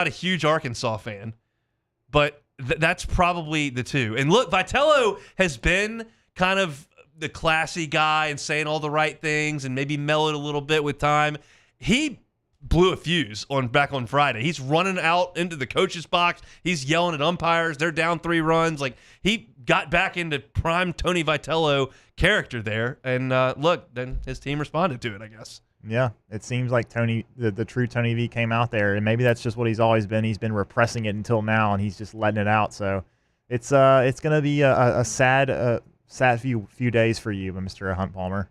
not a huge Arkansas fan, but that's probably the two. And look, Vitello has been kind of the classy guy and saying all the right things and maybe mellowed a little bit with time. He blew a fuse back on Friday. He's running out into the coach's box. He's yelling at umpires. They're down 3 runs. Like, he got back into prime Tony Vitello character there. And look, then his team responded to it, I guess. Yeah, it seems like Tony, the true Tony V, came out there, and maybe that's just what he's always been. He's been repressing it until now, and he's just letting it out. So it's going to be a sad few days for you, Mr. Hunt Palmer.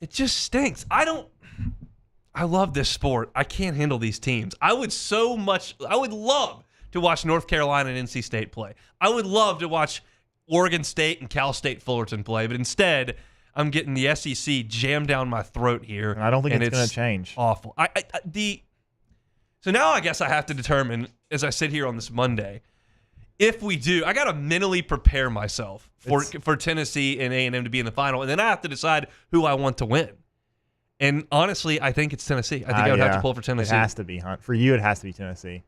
It just stinks. I love this sport. I can't handle these teams. I would love to watch North Carolina and NC State play. I would love to watch Oregon State and Cal State Fullerton play, but instead I'm getting the SEC jammed down my throat here. And I don't think it's going to change. Awful. So now I guess I have to determine, as I sit here on this Monday, if we do, I got to mentally prepare myself for Tennessee and A&M to be in the final, and then I have to decide who I want to win. And honestly, I think it's Tennessee. I think I would have to pull for Tennessee. It has to be, Hunt. For you, it has to be Tennessee.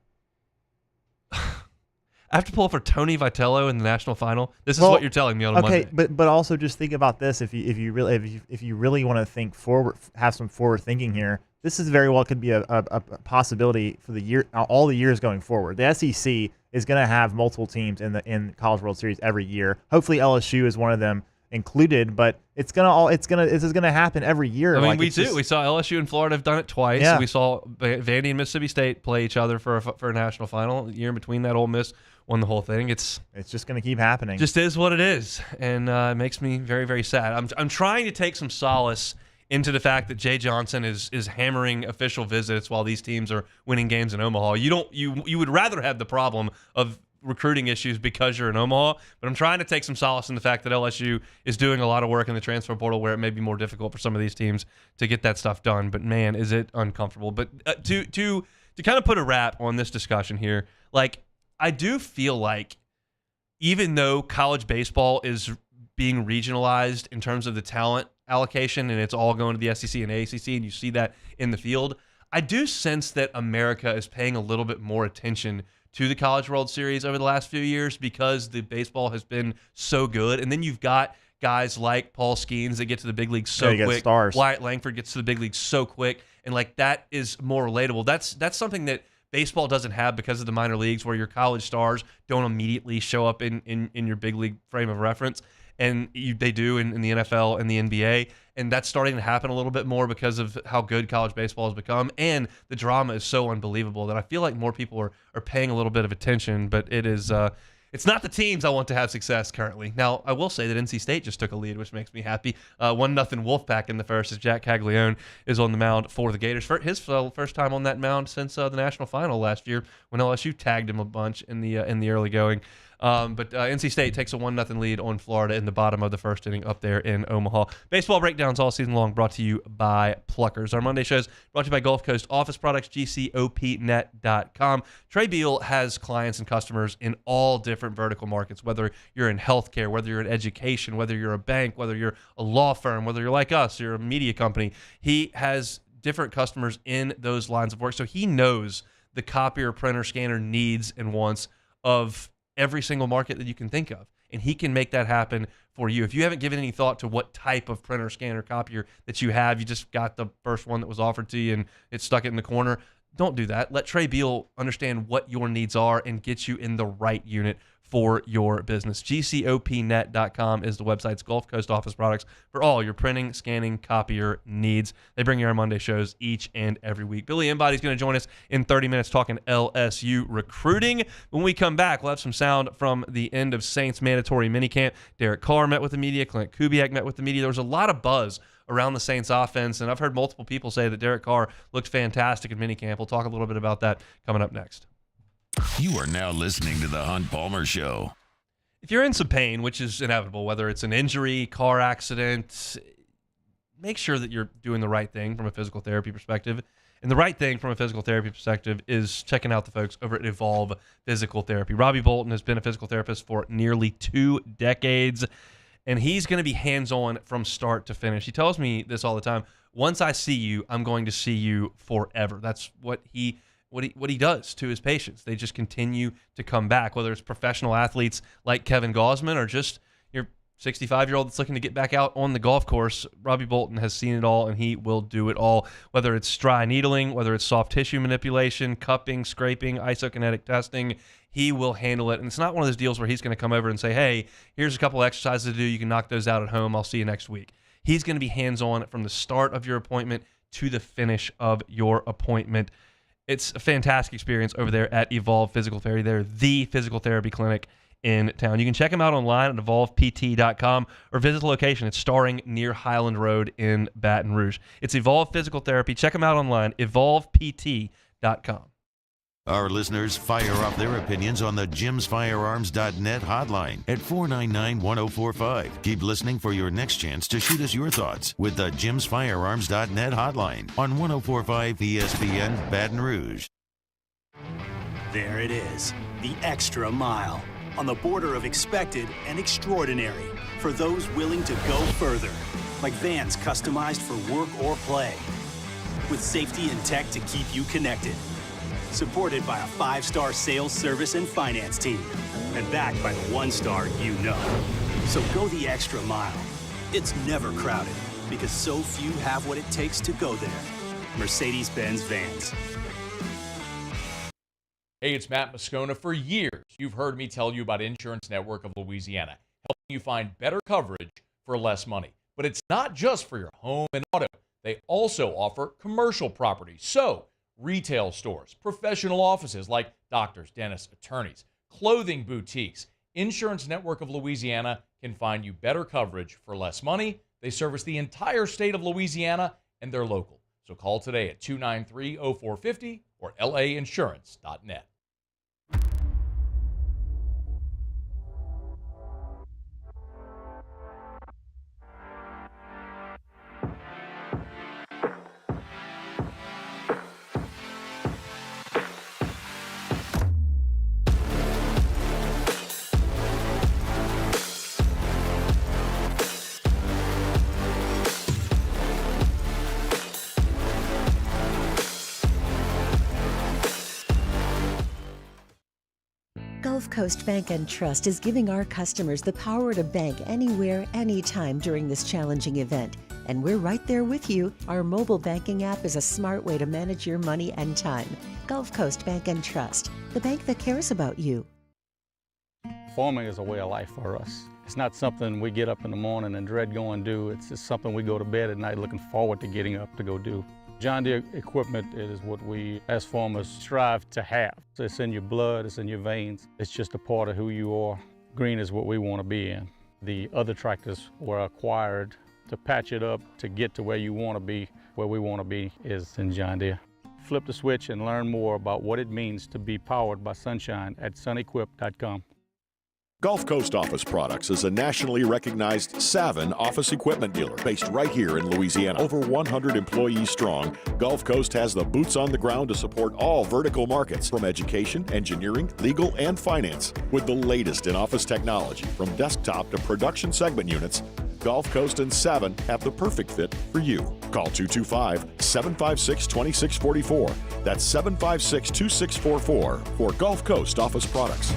I have to pull for Tony Vitello in the national final. This is what you're telling me on a Monday. Okay, but also just think about this. If you really want to think forward, have some forward thinking here, this is very well could be a possibility for the year, all the years going forward. The SEC is going to have multiple teams in College World Series every year. Hopefully LSU is one of them included, but this is gonna happen every year. I mean, we saw LSU and Florida have done it twice. Yeah. We saw Vandy and Mississippi State play each other for a national final. The year in between that, Ole Miss won the whole thing. It's just gonna keep happening. Just is what it is, and it makes me very, very sad. I'm trying to take some solace into the fact that Jay Johnson is hammering official visits while these teams are winning games in Omaha. You would rather have the problem of recruiting issues because you're in Omaha, but I'm trying to take some solace in the fact that LSU is doing a lot of work in the transfer portal where it may be more difficult for some of these teams to get that stuff done. But man, is it uncomfortable. But to kind of put a wrap on this discussion here, like, I do feel like even though college baseball is being regionalized in terms of the talent allocation and it's all going to the SEC and ACC, and you see that in the field, I do sense that America is paying a little bit more attention to the College World Series over the last few years because the baseball has been so good. And then you've got guys like Paul Skeens that get to the big leagues so quick. Stars. Wyatt Langford gets to the big leagues so quick. And like, that is more relatable. That's something that baseball doesn't have because of the minor leagues, where your college stars don't immediately show up in your big league frame of reference. And they do in the NFL and the NBA. And that's starting to happen a little bit more because of how good college baseball has become. And the drama is so unbelievable that I feel like more people are paying a little bit of attention. But it's not the teams I want to have success currently. Now, I will say that NC State just took a lead, which makes me happy. 1-0 Wolfpack in the first as Jack Caglione is on the mound for the Gators. His first time on that mound since the national final last year when LSU tagged him a bunch in the early going. But NC State takes a 1-0 lead on Florida in the bottom of the first inning up there in Omaha. Baseball breakdowns all season long brought to you by Pluckers. Our Monday shows brought to you by Gulf Coast Office Products, GCOPnet.com. Trey Beal has clients and customers in all different vertical markets, whether you're in healthcare, whether you're in education, whether you're a bank, whether you're a law firm, whether you're like us, you're a media company. He has different customers in those lines of work, so he knows the copier, printer, scanner needs and wants of every single market that you can think of, and he can make that happen for you. If you haven't given any thought to what type of printer, scanner, copier that you have, you just got the first one that was offered to you and it stuck it in the corner, don't do that. Let Trey Beal understand what your needs are and get you in the right unit for your business. GCOPnet.com is the website's Gulf Coast Office Products for all your printing, scanning, copier needs. They bring you our Monday shows each and every week. Billy Inbody is going to join us in 30 minutes talking LSU recruiting. When we come back, we'll have some sound from the end of Saints mandatory minicamp. Derek Carr met with the media. Clint Kubiak met with the media. There was a lot of buzz around the Saints offense, and I've heard multiple people say that Derek Carr looked fantastic in minicamp. We'll talk a little bit about that coming up next. You are now listening to The Hunt Palmer Show. If you're in some pain, which is inevitable, whether it's an injury, car accident, make sure that you're doing the right thing from a physical therapy perspective. And the right thing from a physical therapy perspective is checking out the folks over at Evolve Physical Therapy. Robbie Bolton has been a physical therapist for nearly 2 decades, and he's going to be hands-on from start to finish. He tells me this all the time. Once I see you, I'm going to see you forever. That's what he what he does to his patients. They just continue to come back, whether it's professional athletes like Kevin Gausman or just your 65-year-old that's looking to get back out on the golf course. Robbie Bolton has seen it all, and he will do it all, whether it's dry needling, whether it's soft tissue manipulation, cupping, scraping, isokinetic testing. He will handle it. And it's not one of those deals where he's going to come over and say, hey, here's a couple exercises to do. You can knock those out at home. I'll see you next week. He's going to be hands-on from the start of your appointment to the finish of your appointment. It's a fantastic experience over there at Evolve Physical Therapy. They're the physical therapy clinic in town. You can check them out online at evolvept.com or visit the location. It's Starring near Highland Road in Baton Rouge. It's Evolve Physical Therapy. Check them out online, evolvept.com. Our listeners fire off their opinions on the jimsfirearms.net hotline at 499-1045. Keep listening for your next chance to shoot us your thoughts with the jimsfirearms.net hotline on 1045 ESPN Baton Rouge. There it is, the extra mile, on the border of expected and extraordinary for those willing to go further, like vans customized for work or play, with safety and tech to keep you connected. Supported by a 5-star sales, service, and finance team. And backed by the 1-star you know. So go the extra mile. It's never crowded because so few have what it takes to go there. Mercedes-Benz Vans. Hey, it's Matt Moscona. For years, you've heard me tell you about Insurance Network of Louisiana, helping you find better coverage for less money. But it's not just for your home and auto. They also offer commercial property. So, retail stores, professional offices like doctors, dentists, attorneys, clothing boutiques. Insurance Network of Louisiana can find you better coverage for less money. They service the entire state of Louisiana, and they're local. So call today at 293-0450 or lainsurance.net. Gulf Coast Bank and Trust is giving our customers the power to bank anywhere, anytime during this challenging event. And we're right there with you. Our mobile banking app is a smart way to manage your money and time. Gulf Coast Bank and Trust, the bank that cares about you. Farming is a way of life for us. It's not something we get up in the morning and dread going do. It's just something we go to bed at night looking forward to getting up to go do. John Deere equipment is what we as farmers strive to have. So it's in your blood, it's in your veins. It's just a part of who you are. Green is what we want to be in. The other tractors were acquired to patch it up to get to where you want to be. Where we want to be is in John Deere. Flip the switch and learn more about what it means to be powered by sunshine at sunequip.com. Gulf Coast Office Products is a nationally recognized Savin office equipment dealer based right here in Louisiana. Over 100 employees strong, Gulf Coast has the boots on the ground to support all vertical markets, from education, engineering, legal, and finance. With the latest in office technology, from desktop to production segment units, Gulf Coast and Savin have the perfect fit for you. Call 225-756-2644. That's 756-2644 for Gulf Coast Office Products.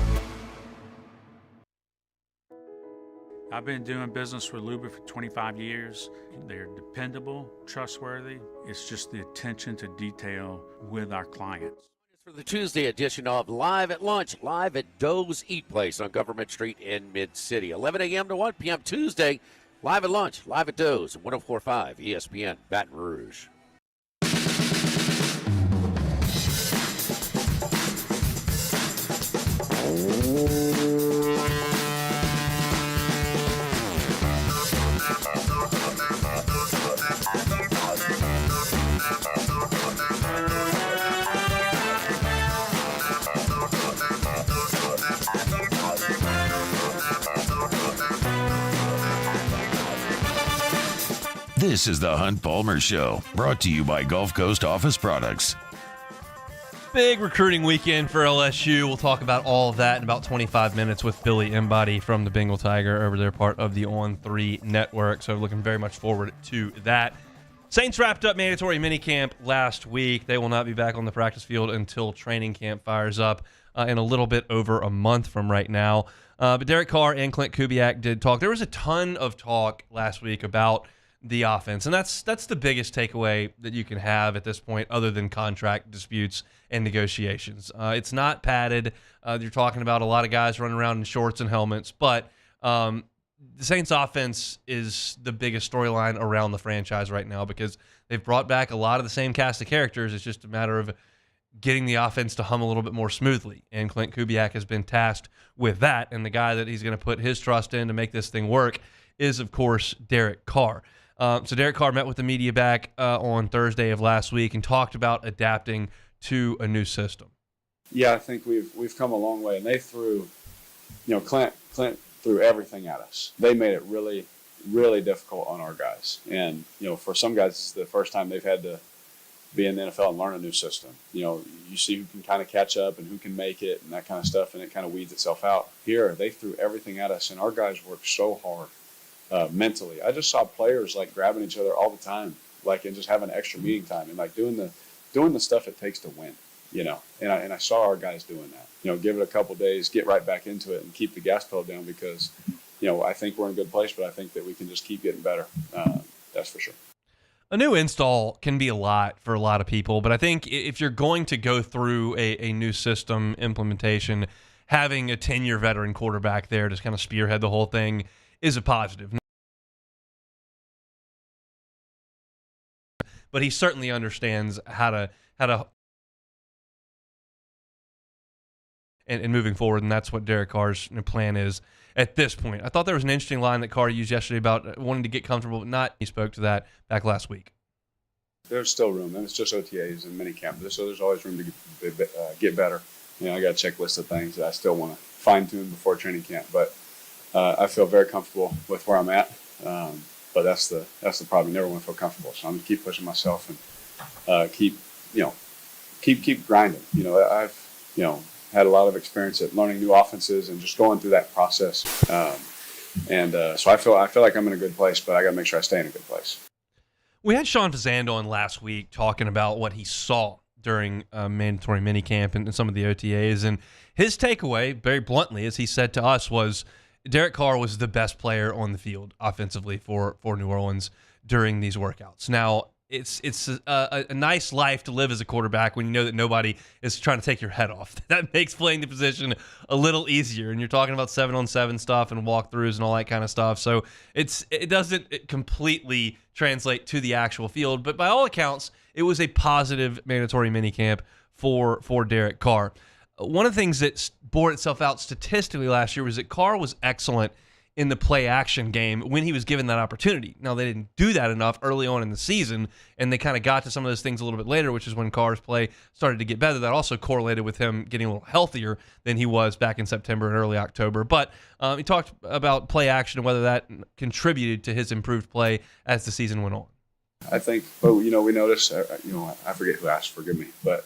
I've been doing business with Luber for 25 years. They're dependable, trustworthy. It's just the attention to detail with our clients. For the Tuesday edition of Live at Lunch, live at Doe's Eat Place on Government Street in Mid-City. 11 a.m. to 1 p.m. Tuesday, Live at Lunch, live at Doe's, 104.5 ESPN, Baton Rouge. This is the Hunt Palmer Show, brought to you by Gulf Coast Office Products. Big recruiting weekend for LSU. We'll talk about all of that in about 25 minutes with Billy Inbody from the Bengal Tiger over there, part of the On3 network. So looking very much forward to that. Saints wrapped up mandatory minicamp last week. They will not be back on the practice field until training camp fires up in a little bit over a month from right now. But Derek Carr and Clint Kubiak did talk. There was a ton of talk last week about the offense, and that's the biggest takeaway that you can have at this point other than contract disputes and negotiations. It's not padded. You're talking about a lot of guys running around in shorts and helmets, but the Saints offense is the biggest storyline around the franchise right now because they've brought back a lot of the same cast of characters. It's just a matter of getting the offense to hum a little bit more smoothly. And Clint Kubiak has been tasked with that. And the guy that he's going to put his trust in to make this thing work is, of course, Derek Carr. So Derek Carr met with the media back on Thursday of last week and talked about adapting to a new system. Yeah, I think we've come a long way. And they threw, Clint threw everything at us. They made it really, really difficult on our guys. And, for some guys, it's the first time they've had to be in the NFL and learn a new system. You see who can kind of catch up and who can make it and that kind of stuff, and it kind of weeds itself out. Here, they threw everything at us, and our guys worked so hard mentally. I just saw players, grabbing each other all the time, and just having extra meeting time and, doing the stuff it takes to win, And I saw our guys doing that. Give it a couple days, get right back into it, and keep the gas pedal down because, I think we're in a good place, but I think that we can just keep getting better. That's for sure. A new install can be a lot for a lot of people, but I think if you're going to go through a new system implementation, having a 10-year veteran quarterback there to kind of spearhead the whole thing is a positive. But he certainly understands how to and moving forward, and that's what Derek Carr's plan is at this point. I thought there was an interesting line that Carr used yesterday about wanting to get comfortable, but not. He spoke to that back last week. There's still room, and it's just OTAs and minicamp, so there's always room to get better. I got a checklist of things that I still want to fine-tune before training camp, but I feel very comfortable with where I'm at. But that's the problem. You never want to feel comfortable, so I'm going to keep pushing myself and keep grinding. I've had a lot of experience at learning new offenses and just going through that process. So I feel like I'm in a good place, but I got to make sure I stay in a good place. We had Sean Fazan on last week talking about what he saw during mandatory minicamp and some of the OTAs, and his takeaway, very bluntly, as he said to us, was Derek Carr was the best player on the field offensively for New Orleans during these workouts. Now, it's a nice life to live as a quarterback when you know that nobody is trying to take your head off. That makes playing the position a little easier. And you're talking about 7-on-7 stuff and walkthroughs and all that kind of stuff. So it doesn't completely translate to the actual field. But by all accounts, it was a positive mandatory minicamp for Derek Carr. One of the things that bore itself out statistically last year was that Carr was excellent in the play-action game when he was given that opportunity. Now, they didn't do that enough early on in the season, and they kind of got to some of those things a little bit later, which is when Carr's play started to get better. That also correlated with him getting a little healthier than he was back in September and early October. But he talked about play-action and whether that contributed to his improved play as the season went on. I think, we noticed, I forget who asked, forgive me, but,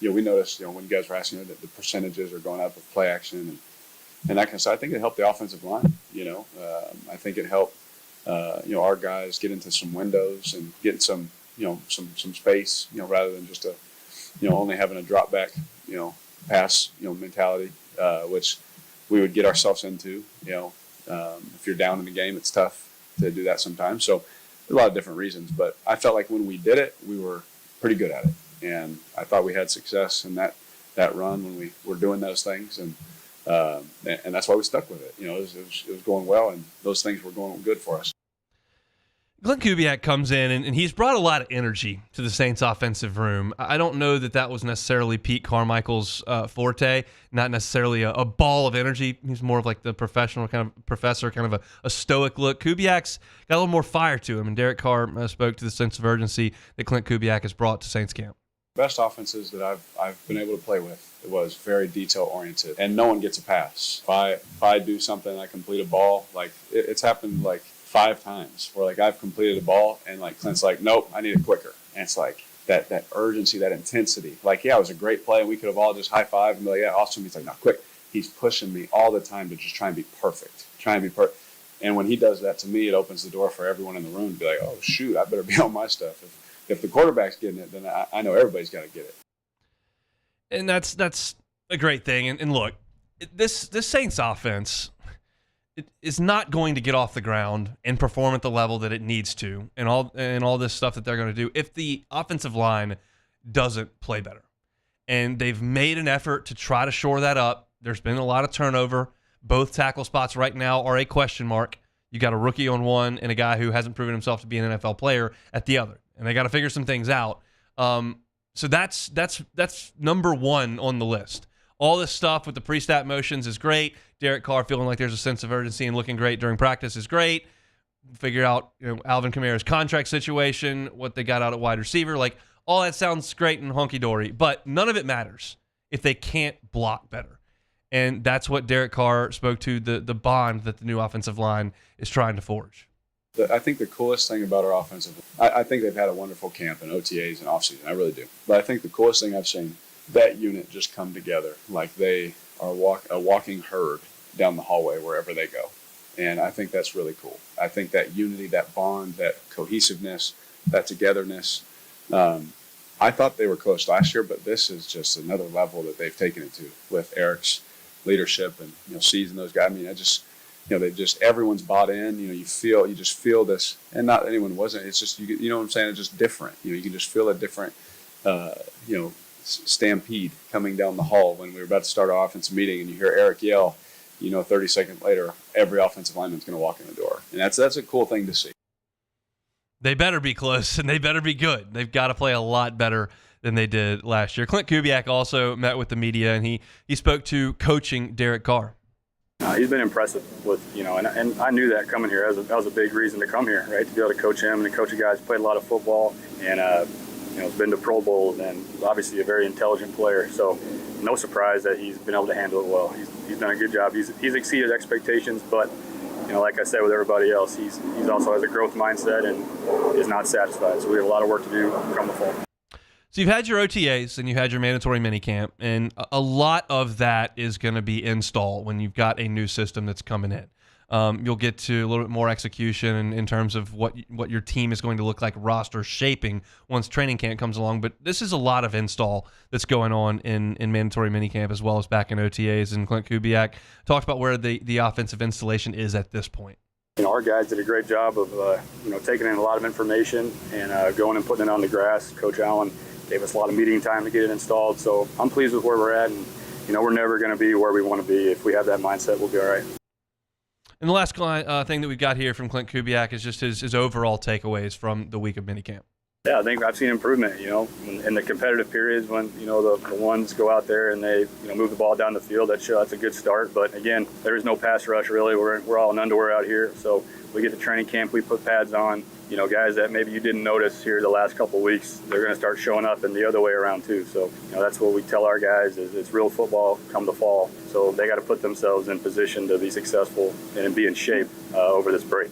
we noticed, when you guys were asking, that the percentages are going up with play-action and that kind of stuff. I think it helped the offensive line. I think it helped our guys get into some windows and get some space. Rather than just only having a drop back pass mentality, which we would get ourselves into. If you're down in the game, it's tough to do that sometimes. So a lot of different reasons, but I felt like when we did it, we were pretty good at it, and I thought we had success in that run when we were doing those things and that's why we stuck with it. It was going well, and those things were going good for us. Clint Kubiak comes in, and he's brought a lot of energy to the Saints' offensive room. I don't know that was necessarily Pete Carmichael's forte, not necessarily a ball of energy. He's more of like the professional kind of professor, kind of a stoic look. Kubiak's got a little more fire to him, and Derek Carr spoke to the sense of urgency that Clint Kubiak has brought to Saints camp. Best offenses that I've been able to play with, it was very detail oriented, and no one gets a pass. If I do something, I complete a ball, it's happened 5 times where I've completed a ball and Clint's nope, I need it quicker. And it's that urgency, that intensity. Yeah, it was a great play and we could have all just high five and be like, yeah, awesome. He's no, quick. He's pushing me all the time to just try and be perfect. And when he does that, to me, it opens the door for everyone in the room to be like, oh, shoot, I better be on my stuff. If the quarterback's getting it, then I know everybody's got to get it. And that's a great thing. And look, this Saints offense is not going to get off the ground and perform at the level that it needs to, and all this stuff that they're going to do if the offensive line doesn't play better. And they've made an effort to try to shore that up. There's been a lot of turnover. Both tackle spots right now are a question mark. You got a rookie on one and a guy who hasn't proven himself to be an NFL player at the other, and they got to figure some things out. So that's number one on the list. All this stuff with the pre-snap motions is great. Derek Carr feeling like there's a sense of urgency and looking great during practice is great. Figure out, Alvin Kamara's contract situation, what they got out at wide receiver. Like, all that sounds great and honky-dory, but none of it matters if they can't block better. And that's what Derek Carr spoke to, the bond that the new offensive line is trying to forge. I think the coolest thing about our offensive, I think they've had a wonderful camp and OTAs and offseason. I really do. But I think the coolest thing I've seen, that unit just come together like they are a walking herd down the hallway wherever they go. And I think that's really cool. I think that unity, that bond, that cohesiveness, that togetherness, I thought they were close last year, but this is just another level that they've taken it to with Eric's leadership and, seizing those guys. I mean, everyone's bought in, you just feel this, and not anyone wasn't, it's just, you know what I'm saying? It's just different. You can just feel a different, stampede coming down the hall when we were about to start our offensive meeting, and you hear Eric yell, 30 seconds later, every offensive lineman's going to walk in the door. And that's a cool thing to see. They better be close, and they better be good. They've got to play a lot better than they did last year. Clint Kubiak also met with the media, and he spoke to coaching Derek Carr. He's been impressive with, and I knew that coming here. That was a big reason to come here, right? To be able to coach him and to coach a guy who's played a lot of football and, has been to Pro Bowls and obviously a very intelligent player. So no surprise that he's been able to handle it well. He's done a good job. He's exceeded expectations, but, like I said with everybody else, he's also has a growth mindset and is not satisfied. So we have a lot of work to do come the fall. So you've had your OTAs and you had your mandatory minicamp, and a lot of that is going to be install when you've got a new system that's coming in. You'll get to a little bit more execution in terms of what your team is going to look like, roster shaping once training camp comes along. But this is a lot of install that's going on in mandatory minicamp as well as back in OTAs. And Clint Kubiak talked about where the offensive installation is at this point. Our guys did a great job of taking in a lot of information and going and putting it on the grass. Coach Allen gave us a lot of meeting time to get it installed. So I'm pleased with where we're at, and we're never going to be where we want to be. If we have that mindset, we'll be all right. And the last thing that we've got here from Clint Kubiak is just his overall takeaways from the week of minicamp. Yeah, I think I've seen improvement, in the competitive periods when, the ones go out there and they, move the ball down the field. That's a good start. But again, there is no pass rush really. We're all in underwear out here. So we get to training camp, we put pads on. Guys that maybe you didn't notice here the last couple of weeks, they're going to start showing up and the other way around too. So, that's what we tell our guys is it's real football come the fall. So they got to put themselves in position to be successful and be in shape over this break.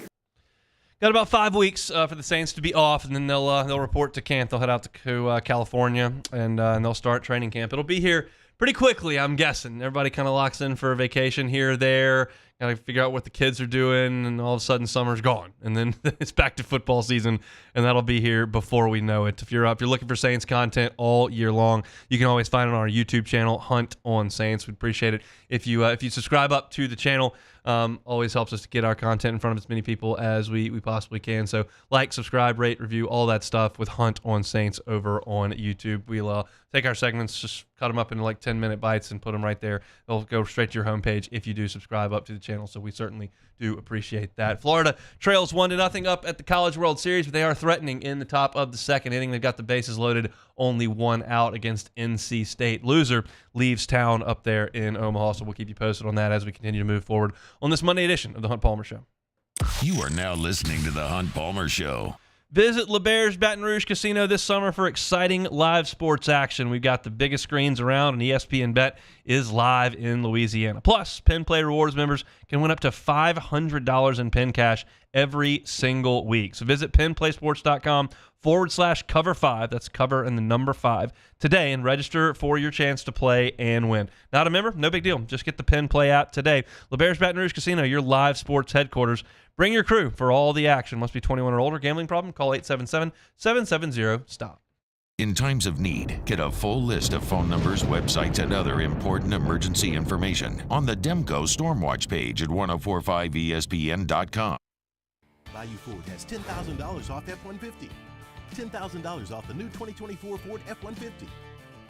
Got about 5 weeks for the Saints to be off, and then they'll report to camp. They'll head out to California, and they'll start training camp. It'll be here pretty quickly, I'm guessing. Everybody kind of locks in for a vacation here or there. Got to figure out what the kids are doing, and all of a sudden summer's gone, and then it's back to football season, and that'll be here before we know it. If you're looking for Saints content all year long, you can always find it on our YouTube channel, Hunt on Saints. We'd appreciate it if you subscribe up to the channel. Always helps us to get our content in front of as many people as we possibly can. So like, subscribe, rate, review, all that stuff with Hunt on Saints over on YouTube. We'll take our segments, just cut them up into like 10-minute bites and put them right there. They'll go straight to your homepage if you do subscribe up to the channel. So we certainly do appreciate that. Florida trails 1-0 up at the College World Series, but they are threatening in the top of the second inning. They've got the bases loaded, only one out against NC State. Loser leaves town up there in Omaha, so we'll keep you posted on that as we continue to move forward on this Monday edition of the Hunt Palmer Show. You are now listening to the Hunt Palmer Show. Visit LeBear's Baton Rouge Casino this summer for exciting live sports action. We've got the biggest screens around, and ESPN Bet is live in Louisiana. Plus, Penn Play Rewards members can win up to $500 in pin cash every single week. So visit pinplaysports.com/cover5, that's cover and the number 5, today and register for your chance to play and win. Not a member? No big deal. Just get the Pin Play app today. LeBear's Baton Rouge Casino, your live sports headquarters. Bring your crew for all the action. Must be 21 or older. Gambling problem? Call 877-770-STOP. In times of need, get a full list of phone numbers, websites, and other important emergency information on the Demco Stormwatch page at 1045ESPN.com. Bayou Ford has $10,000 off F-150, $10,000 off the new 2024 Ford F-150,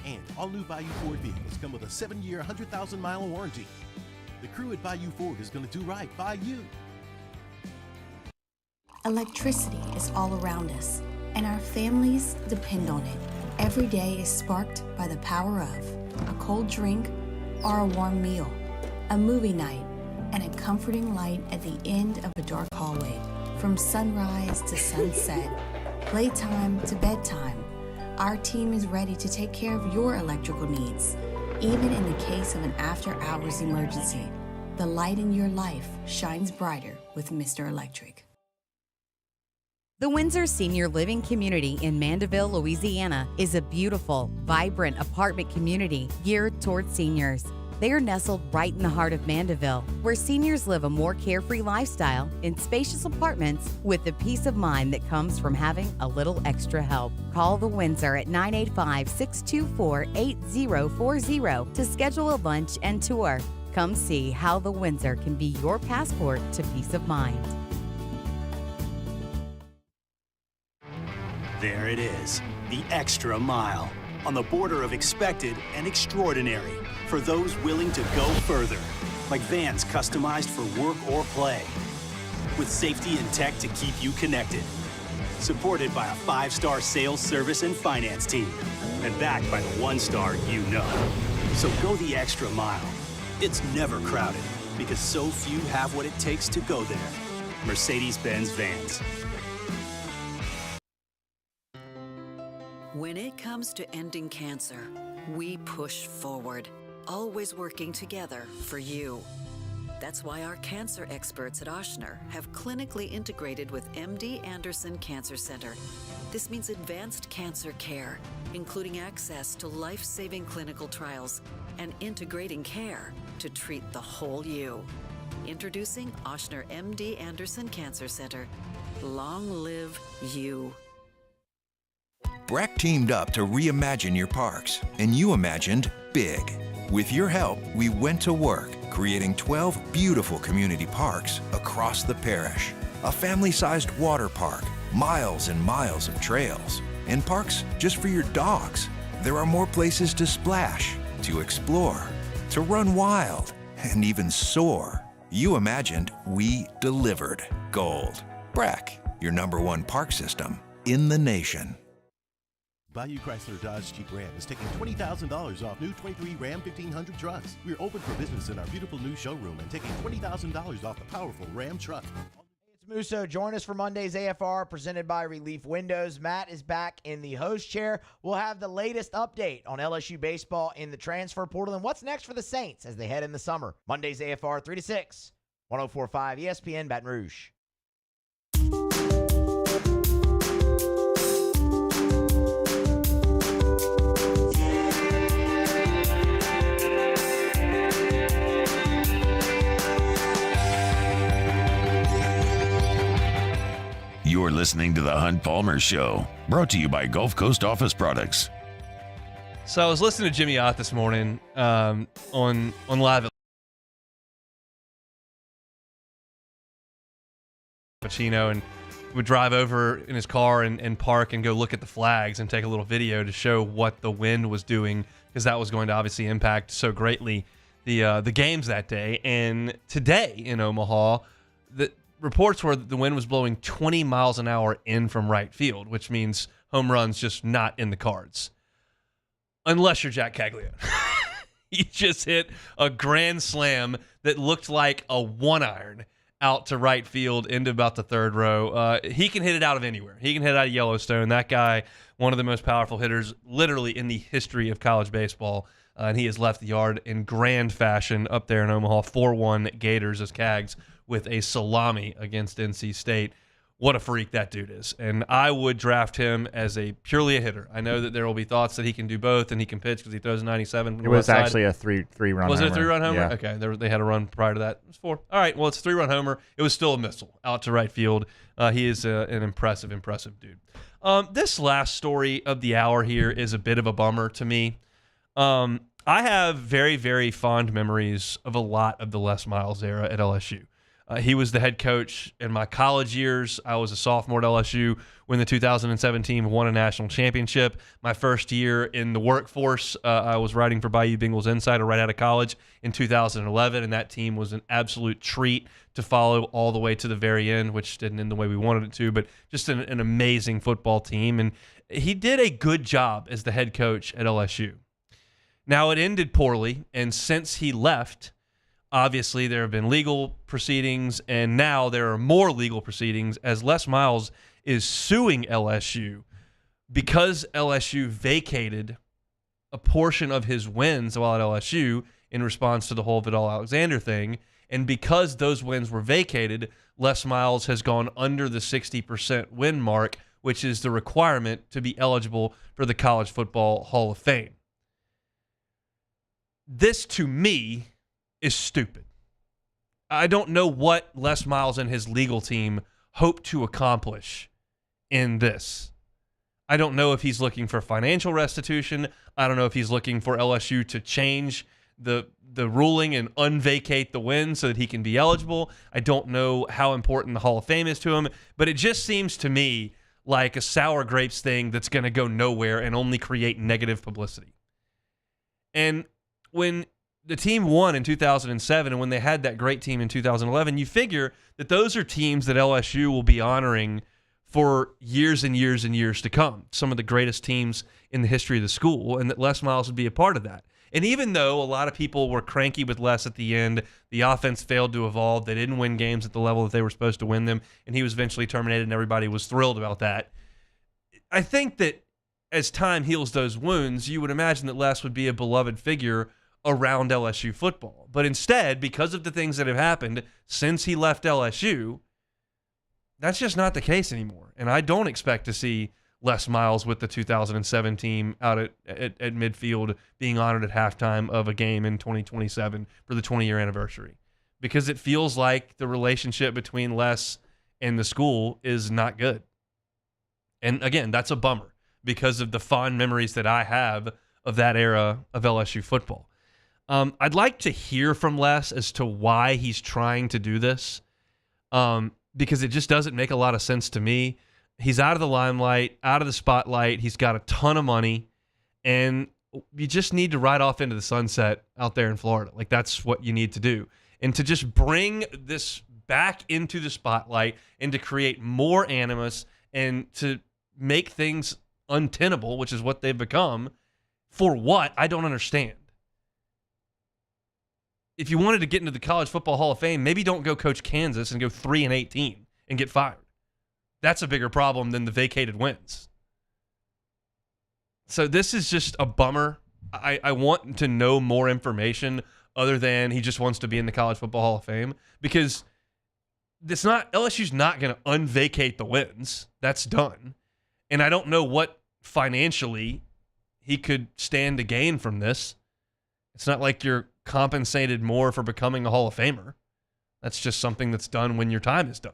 and all new Bayou Ford vehicles come with a 7-year, 100,000-mile warranty. The crew at Bayou Ford is going to do right by you. Electricity is all around us, and our families depend on it. Every day is sparked by the power of a cold drink or a warm meal, a movie night, and a comforting light at the end of a dark hallway. From sunrise to sunset, playtime to bedtime, our team is ready to take care of your electrical needs. Even in the case of an after-hours emergency, the light in your life shines brighter with Mr. Electric. The Windsor Senior Living Community in Mandeville, Louisiana is a beautiful, vibrant apartment community geared toward seniors. They are nestled right in the heart of Mandeville, where seniors live a more carefree lifestyle in spacious apartments with the peace of mind that comes from having a little extra help. Call the Windsor at 985-624-8040 to schedule a lunch and tour. Come see how the Windsor can be your passport to peace of mind. There it is, the extra mile, on the border of expected and extraordinary, for those willing to go further, like vans customized for work or play, with safety and tech to keep you connected, supported by a 5-star sales, service, and finance team, and backed by the 1-star you know. So go the extra mile. It's never crowded, because so few have what it takes to go there. Mercedes-Benz Vans. When it comes to ending cancer, we push forward, always working together for you. That's why our cancer experts at Ochsner have clinically integrated with MD Anderson Cancer Center. This means advanced cancer care, including access to life-saving clinical trials and integrating care to treat the whole you. Introducing Ochsner MD Anderson Cancer Center. Long live you. BRAC teamed up to reimagine your parks, and you imagined big. With your help, we went to work, creating 12 beautiful community parks across the parish. A family-sized water park, miles and miles of trails, and parks just for your dogs. There are more places to splash, to explore, to run wild, and even soar. You imagined, we delivered. Gold. BRAC, your #1 park system in the nation. Bayou Chrysler Dodge Jeep Ram is taking $20,000 off new 23 Ram 1500 trucks. We're open for business in our beautiful new showroom and taking $20,000 off the powerful Ram truck. It's Musso. Join us for Monday's AFR presented by Relief Windows. Matt is back in the host chair. We'll have the latest update on LSU baseball in the transfer portal and what's next for the Saints as they head in the summer. Monday's AFR 3 to 6, 104.5 ESPN Baton Rouge. You're listening to The Hunt Palmer Show, brought to you by Gulf Coast Office Products. So I was listening to Jimmy Ott this morning on Live at Pacino, and would drive over in his car and park and go look at the flags and take a little video to show what the wind was doing, because that was going to obviously impact so greatly the games that day. And today in Omaha, the reports were that the wind was blowing 20 miles an hour in from right field, which means home runs just not in the cards. Unless you're Jack Caglione. He just hit a grand slam that looked like a 1-iron out to right field into about the third row. He can hit it out of anywhere. He can hit it out of Yellowstone. That guy, one of the most powerful hitters literally in the history of college baseball. and he has left the yard in grand fashion up there in Omaha. 4-1 Gators as Cags with a salami against NC State. What a freak that dude is. And I would draft him as purely a hitter. I know that there will be thoughts that he can do both and he can pitch because he throws 97. It was actually a three-run homer. Was it a 3-run homer? Yeah. Okay, they had a run prior to that. It was 4. All right, well, it's a 3-run homer. It was still a missile out to right field. He is an impressive dude. This last story of the hour here is a bit of a bummer to me. I have very, very fond memories of a lot of the Les Miles era at LSU. He was the head coach in my college years. I was a sophomore at LSU when the 2007 team won a national championship. My first year in the workforce, I was writing for Bayou Bengals Insider right out of college in 2011, and that team was an absolute treat to follow all the way to the very end, which didn't end the way we wanted it to, but just an amazing football team. And he did a good job as the head coach at LSU. Now, it ended poorly, and since he left, obviously, there have been legal proceedings, and now there are more legal proceedings as Les Miles is suing LSU because LSU vacated a portion of his wins while at LSU in response to the whole Vidal Alexander thing. And because those wins were vacated, Les Miles has gone under the 60% win mark, which is the requirement to be eligible for the College Football Hall of Fame. This, to me, is stupid. I don't know what Les Miles and his legal team hope to accomplish in this. I don't know if he's looking for financial restitution. I don't know if he's looking for LSU to change the ruling and unvacate the win so that he can be eligible. I don't know how important the Hall of Fame is to him, but it just seems to me like a sour grapes thing that's going to go nowhere and only create negative publicity. And when the team won in 2007 and when they had that great team in 2011, you figure that those are teams that LSU will be honoring for years and years and years to come, some of the greatest teams in the history of the school, and that Les Miles would be a part of that. And even though a lot of people were cranky with Les at the end, the offense failed to evolve, they didn't win games at the level that they were supposed to win them, and he was eventually terminated and everybody was thrilled about that. I think that as time heals those wounds, you would imagine that Les would be a beloved figure around LSU football. But instead, because of the things that have happened since he left LSU, that's just not the case anymore. And I don't expect to see Les Miles with the 2007 team out at midfield being honored at halftime of a game in 2027 for the 20-year anniversary. Because it feels like the relationship between Les and the school is not good. And again, that's a bummer because of the fond memories that I have of that era of LSU football. I'd like to hear from Les as to why he's trying to do this, because it just doesn't make a lot of sense to me. He's out of the limelight, out of the spotlight. He's got a ton of money, and you just need to ride off into the sunset out there in Florida. Like, that's what you need to do. And to just bring this back into the spotlight and to create more animus and to make things untenable, which is what they've become, for what? I don't understand. If you wanted to get into the College Football Hall of Fame, maybe don't go coach Kansas and go 3-18 and get fired. That's a bigger problem than the vacated wins. So this is just a bummer. I want to know more information other than he just wants to be in the College Football Hall of Fame, because LSU's not going to unvacate the wins. That's done. And I don't know what financially he could stand to gain from this. It's not like you're compensated more for becoming a Hall of Famer. That's just something that's done when your time is done.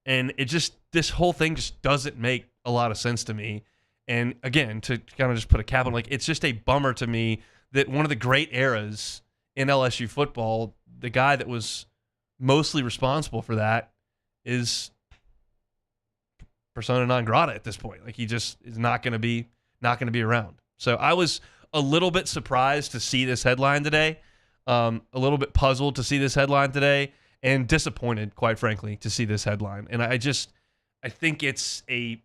And this whole thing just doesn't make a lot of sense to me. And again, to kind of just put a cap on, it's just a bummer to me that one of the great eras in LSU football, the guy that was mostly responsible for that is persona non grata at this point. He just is not going to be around. So I was a little bit surprised to see this headline today, a little bit puzzled to see this headline today, and disappointed, quite frankly, to see this headline. And I think it's a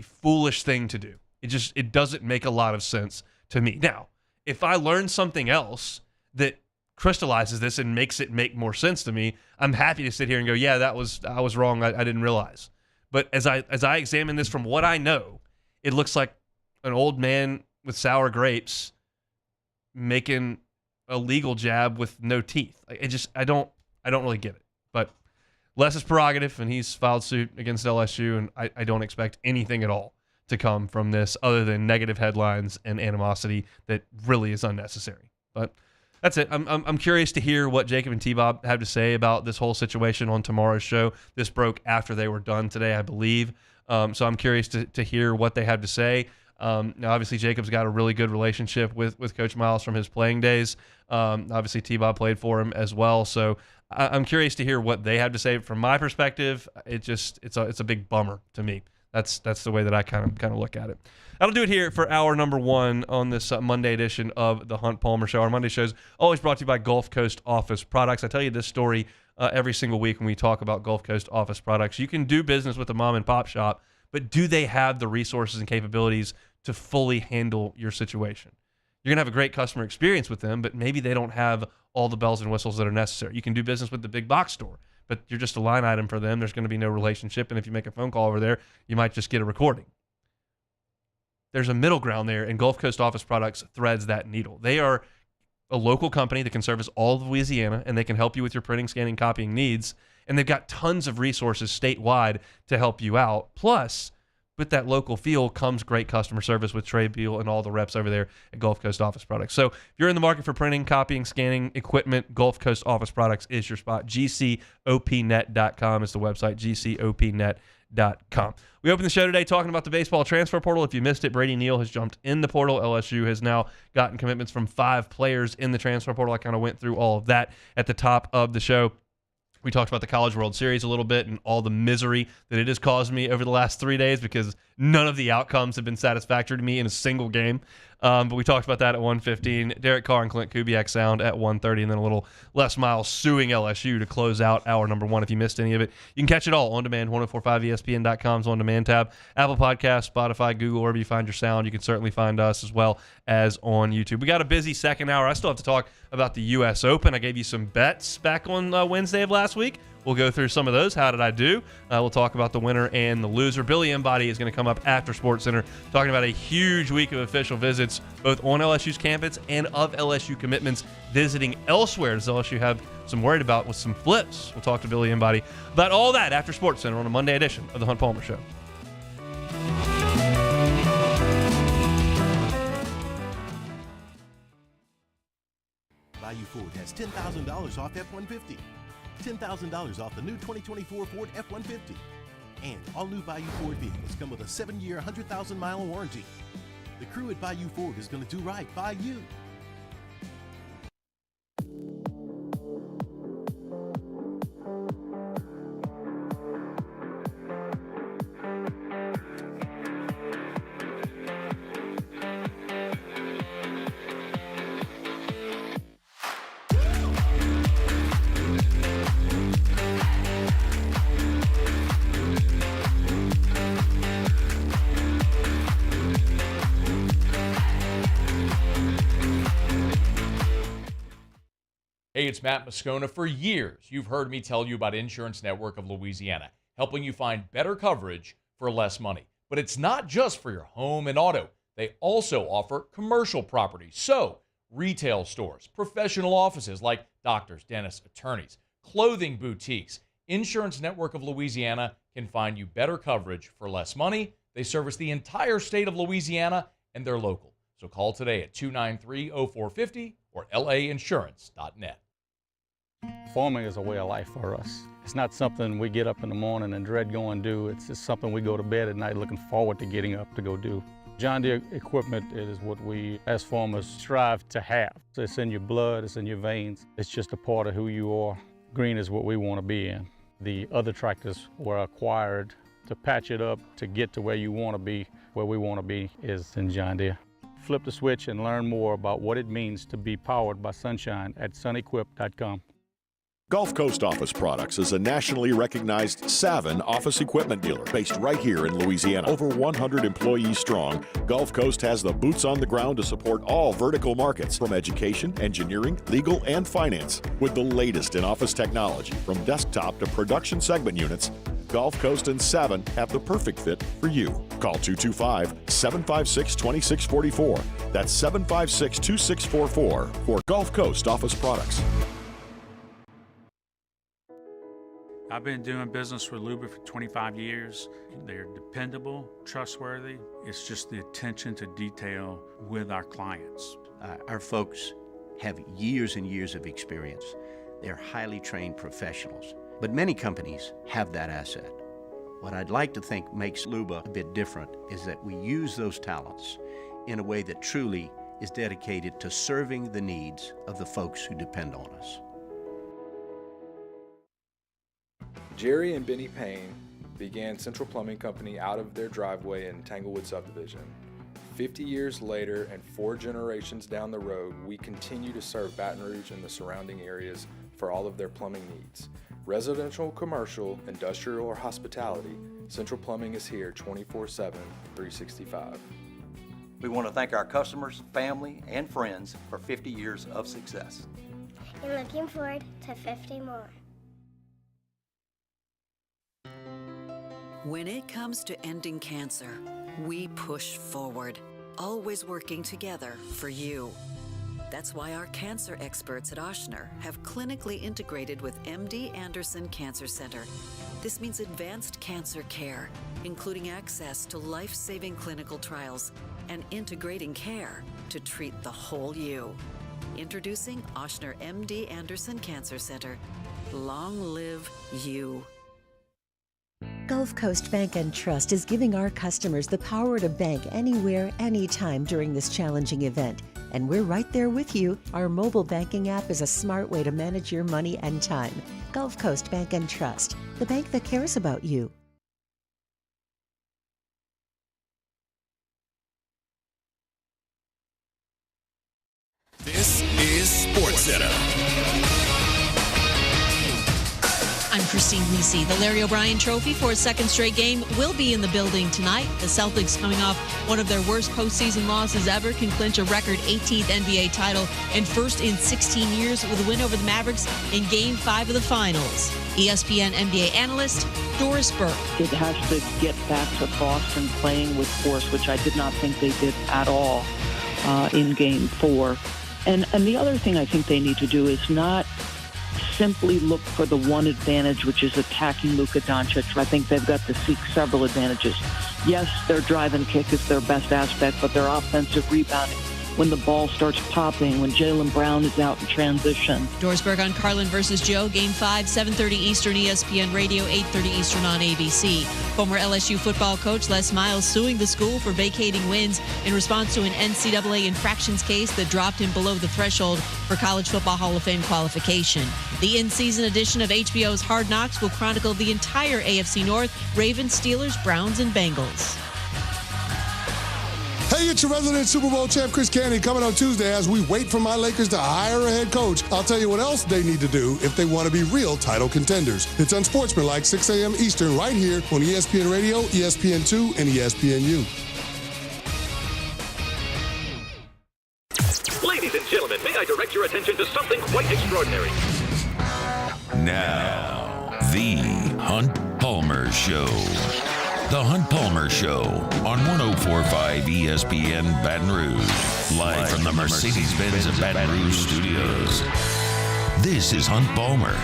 foolish thing to do. It doesn't make a lot of sense to me. Now, if I learn something else that crystallizes this and makes it make more sense to me, I'm happy to sit here and go, yeah, I was wrong. I didn't realize. But as I examine this from what I know, it looks like an old man with sour grapes making a legal jab with no teeth. I don't really get it. But Les' prerogative, and he's filed suit against LSU, and I don't expect anything at all to come from this other than negative headlines and animosity that really is unnecessary. But that's it. I'm curious to hear what Jacob and T-Bob have to say about this whole situation on tomorrow's show. This broke after they were done today, I believe. So I'm curious to hear what they have to say. Now, obviously, Jacob's got a really good relationship with Coach Miles from his playing days. Obviously, T-Bob played for him as well. So I'm curious to hear what they have to say. From my perspective, it's a big bummer to me. That's the way that I kind of look at it. That'll do it here for hour number 1 on this Monday edition of the Hunt Palmer Show. Our Monday show is always brought to you by Gulf Coast Office Products. I tell you this story every single week when we talk about Gulf Coast Office Products. You can do business with a mom and pop shop, but do they have the resources and capabilities to fully handle your situation? You're going to have a great customer experience with them, but maybe they don't have all the bells and whistles that are necessary. You can do business with the big box store, but you're just a line item for them. There's going to be no relationship, and if you make a phone call over there, you might just get a recording. There's a middle ground there, and Gulf Coast Office Products threads that needle. They are a local company that can service all of Louisiana, and they can help you with your printing, scanning, copying needs, and they've got tons of resources statewide to help you out. Plus, with that local feel comes great customer service with Trey Beal and all the reps over there at Gulf Coast Office Products. So if you're in the market for printing, copying, scanning equipment, Gulf Coast Office Products is your spot. GCOPnet.com is the website, GCOPnet.com. We opened the show today talking about the baseball transfer portal. If you missed it, Brady Neal has jumped in the portal. LSU has now gotten commitments from 5 players in the transfer portal. I kind of went through all of that at the top of the show. We talked about the College World Series a little bit and all the misery that it has caused me over the last 3 days because none of the outcomes have been satisfactory to me in a single game. But we talked about that at 1:15. Derek Carr and Clint Kubiak sound at 1:30, and then a little Les Miles suing LSU to close out hour number 1. If you missed any of it, you can catch it all on demand. 1045ESPN.com's on demand tab. Apple Podcasts, Spotify, Google, wherever you find your sound. You can certainly find us as well as on YouTube. We got a busy second hour. I still have to talk about the U.S. Open. I gave you some bets back on Wednesday of last week. We'll go through some of those. How did I do? We'll talk about the winner and the loser. Billy Inbody is going to come up after SportsCenter talking about a huge week of official visits, both on LSU's campus and of LSU commitments visiting elsewhere. Does LSU have some worried about with some flips? We'll talk to Billy Inbody about all that after SportsCenter on a Monday edition of the Hunt Palmer Show. Bayou Ford has $10,000 off F-150. $10,000 off the new 2024 Ford F-150. And all new Bayou Ford vehicles come with a 7-year, 100,000-mile warranty. The crew at Bayou Ford is going to do right by you. Hey, it's Matt Moscona. For years, you've heard me tell you about Insurance Network of Louisiana, helping you find better coverage for less money. But it's not just for your home and auto. They also offer commercial property. So, retail stores, professional offices like doctors, dentists, attorneys, clothing boutiques. Insurance Network of Louisiana can find you better coverage for less money. They service the entire state of Louisiana, and they're local. So call today at 293-0450 or lainsurance.net. Farming is a way of life for us. It's not something we get up in the morning and dread going do. It's just something we go to bed at night looking forward to getting up to go do. John Deere equipment is what we as farmers strive to have. It's in your blood, it's in your veins. It's just a part of who you are. Green is what we want to be in. The other tractors were acquired to patch it up to get to where you want to be. Where we want to be is in John Deere. Flip the switch and learn more about what it means to be powered by sunshine at sunequip.com. Gulf Coast Office Products is a nationally recognized Savin office equipment dealer based right here in Louisiana. Over 100 employees strong, Gulf Coast has the boots on the ground to support all vertical markets, from education, engineering, legal, and finance. With the latest in office technology, from desktop to production segment units, Gulf Coast and Savin have the perfect fit for you. Call 225-756-2644. That's 756-2644 for Gulf Coast Office Products. I've been doing business with Luba for 25 years. They're dependable, trustworthy. It's just the attention to detail with our clients. Our folks have years and years of experience. They're highly trained professionals, but many companies have that asset. What I'd like to think makes Luba a bit different is that we use those talents in a way that truly is dedicated to serving the needs of the folks who depend on us. Jerry and Benny Payne began Central Plumbing Company out of their driveway in Tanglewood subdivision. 50 years later and 4 generations down the road, we continue to serve Baton Rouge and the surrounding areas for all of their plumbing needs. Residential, commercial, industrial, or hospitality, Central Plumbing is here 24/7, 365. We want to thank our customers, family, and friends for 50 years of success. And looking forward to 50 more. When it comes to ending cancer, we push forward, always working together for you. That's why our cancer experts at Oshner have clinically integrated with MD Anderson Cancer Center. This means advanced cancer care, including access to life-saving clinical trials and integrating care to treat the whole you. Introducing Oshner MD Anderson Cancer Center. Long live you. Gulf Coast Bank and Trust is giving our customers the power to bank anywhere, anytime during this challenging event. And we're right there with you. Our mobile banking app is a smart way to manage your money and time. Gulf Coast Bank and Trust, the bank that cares about you. This is SportsCenter. I'm Christine Lisi. The Larry O'Brien Trophy for a second straight game will be in the building tonight. The Celtics, coming off one of their worst postseason losses ever, can clinch a record 18th NBA title and first in 16 years with a win over the Mavericks in Game 5 of the Finals. ESPN NBA analyst Doris Burke. It has to get back to Boston playing with force, which I did not think they did at all in Game 4. And the other thing I think they need to do is not simply look for the one advantage, which is attacking Luka Doncic. I think they've got to seek several advantages. Yes, their drive and kick is their best aspect, but their offensive rebounding, when the ball starts popping, when Jaylen Brown is out in transition. Dorisburg on Carlin versus Joe, Game 5, 7:30 Eastern, ESPN Radio, 8:30 Eastern on ABC. Former LSU football coach Les Miles suing the school for vacating wins in response to an NCAA infractions case that dropped him below the threshold for College Football Hall of Fame qualification. The in-season edition of HBO's Hard Knocks will chronicle the entire AFC North, Ravens, Steelers, Browns, and Bengals. Hey, it's your resident Super Bowl champ, Chris Candy, coming on Tuesday as we wait for my Lakers to hire a head coach. I'll tell you what else they need to do if they want to be real title contenders. It's Unsportsmanlike, 6 a.m. Eastern, right here on ESPN Radio, ESPN2, and ESPNU. Ladies and gentlemen, may I direct your attention to something quite extraordinary? Now, the Hunt Palmer Show. The Hunt Palmer Show on 104.5 ESPN Baton Rouge. Live from the Mercedes-Benz of Baton Rouge studios. This is Hunt Palmer.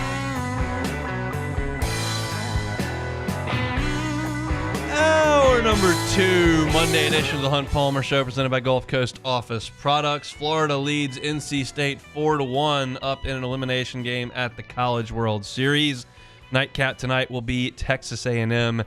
Hour number 2, Monday edition of the Hunt Palmer Show, presented by Gulf Coast Office Products. Florida leads NC State 4-1 up in an elimination game at the College World Series. Nightcap tonight will be Texas A&M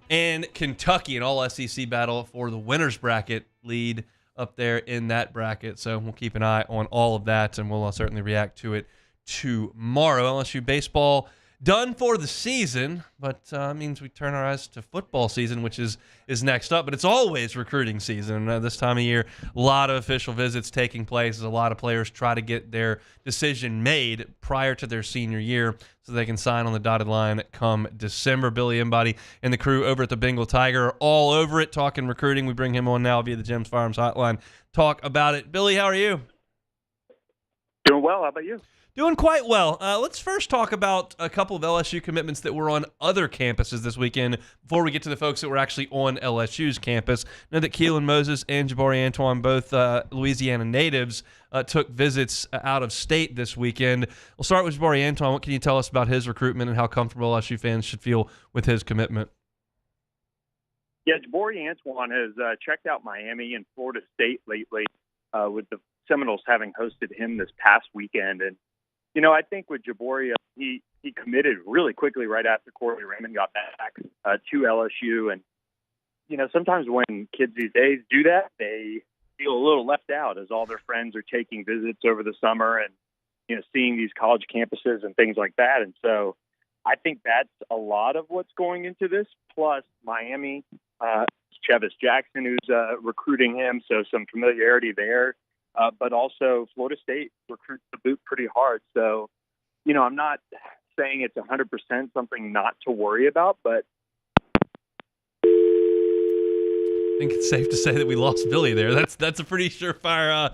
and Kentucky, an all-SEC battle for the winner's bracket lead up there in that bracket. So we'll keep an eye on all of that, and we'll certainly react to it tomorrow. LSU baseball done for the season, but means we turn our eyes to football season, which is next up. But it's always recruiting season. This time of year, a lot of official visits taking place as a lot of players try to get their decision made prior to their senior year so they can sign on the dotted line come December. Billy Inbody and the crew over at the Bengal Tiger are all over it, talking recruiting. We bring him on now via the Jim's Firearms Hotline. Talk about it. Billy, how are you? Doing well. How about you? Doing quite well. Let's first talk about a couple of LSU commitments that were on other campuses this weekend before we get to the folks that were actually on LSU's campus. Know that Keelan Moses and Jabari Antoine, both Louisiana natives, took visits out of state this weekend. We'll start with Jabari Antoine. What can you tell us about his recruitment and how comfortable LSU fans should feel with his commitment? Yeah, Jabari Antoine has checked out Miami and Florida State lately, with the Seminoles having hosted him this past weekend. And I think with Jabari, he committed really quickly right after Corey Raymond got back to LSU. And, sometimes when kids these days do that, they feel a little left out as all their friends are taking visits over the summer and, seeing these college campuses and things like that. And so I think that's a lot of what's going into this. Plus Miami, Chevis Jackson, who's recruiting him, so some familiarity there. But also Florida State recruits the boot pretty hard. So, I'm not saying it's 100% something not to worry about, but I think it's safe to say that we lost Billy there. That's a pretty surefire,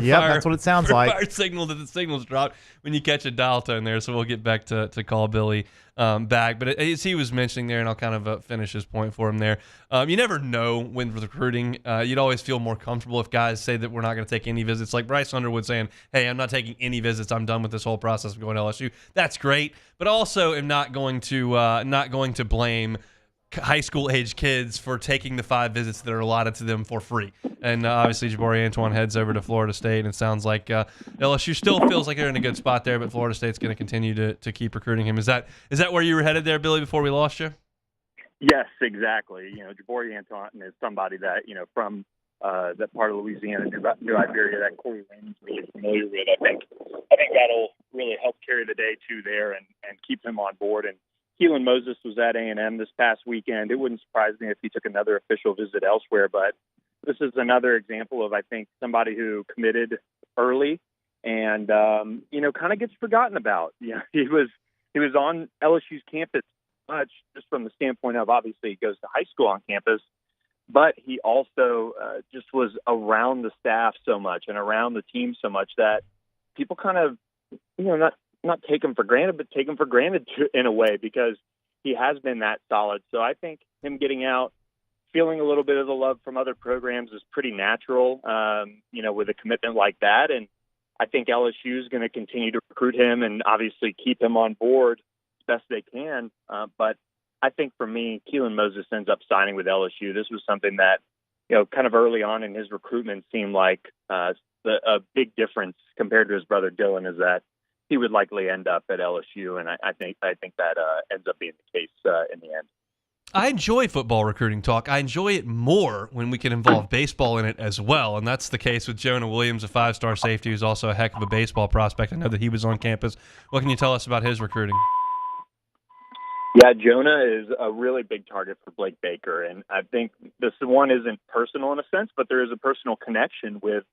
Yeah, that's what it sounds like. Surefire signal that the signal's dropped when you catch a dial tone there. So we'll get back to call Billy back. But as he was mentioning there, and I'll kind of finish his point for him there, you never know when recruiting. You'd always feel more comfortable if guys say that we're not going to take any visits. Like Bryce Underwood saying, hey, I'm not taking any visits. I'm done with this whole process of going to LSU. That's great. But also am not going to blame high school age kids for taking the 5 visits that are allotted to them for free. And obviously Jabari Antoine heads over to Florida State, and it sounds like LSU still feels like they're in a good spot there, but Florida State's going to continue to keep recruiting him. Is that where you were headed there, Billy, before we lost you? yes, exactly. Jabari Antoine is somebody that, from that part of Louisiana, New Iberia, that Corey Raymond's really familiar with. I think that'll really help carry the day too there and keep him on board. And Keelan Moses was at A&M this past weekend. It wouldn't surprise me if he took another official visit elsewhere, but this is another example of, I think, somebody who committed early and, kind of gets forgotten about. He was on LSU's campus much just from the standpoint of, obviously, he goes to high school on campus, but he also just was around the staff so much and around the team so much that people kind of, not take him for granted, but take him for granted in a way, because he has been that solid. So I think him getting out, feeling a little bit of the love from other programs is pretty natural, with a commitment like that. And I think LSU is going to continue to recruit him and obviously keep him on board as best they can. But I think for me, Keelan Moses ends up signing with LSU. This was something that, kind of early on in his recruitment seemed like a big difference compared to his brother Dylan, is that he would likely end up at LSU, and I think that ends up being the case in the end. I enjoy football recruiting talk. I enjoy it more when we can involve baseball in it as well, and that's the case with Jonah Williams, a 5-star safety who's also a heck of a baseball prospect. I know that he was on campus. What can you tell us about his recruiting? Yeah, Jonah is a really big target for Blake Baker, and I think this one isn't personal in a sense, but there is a personal connection with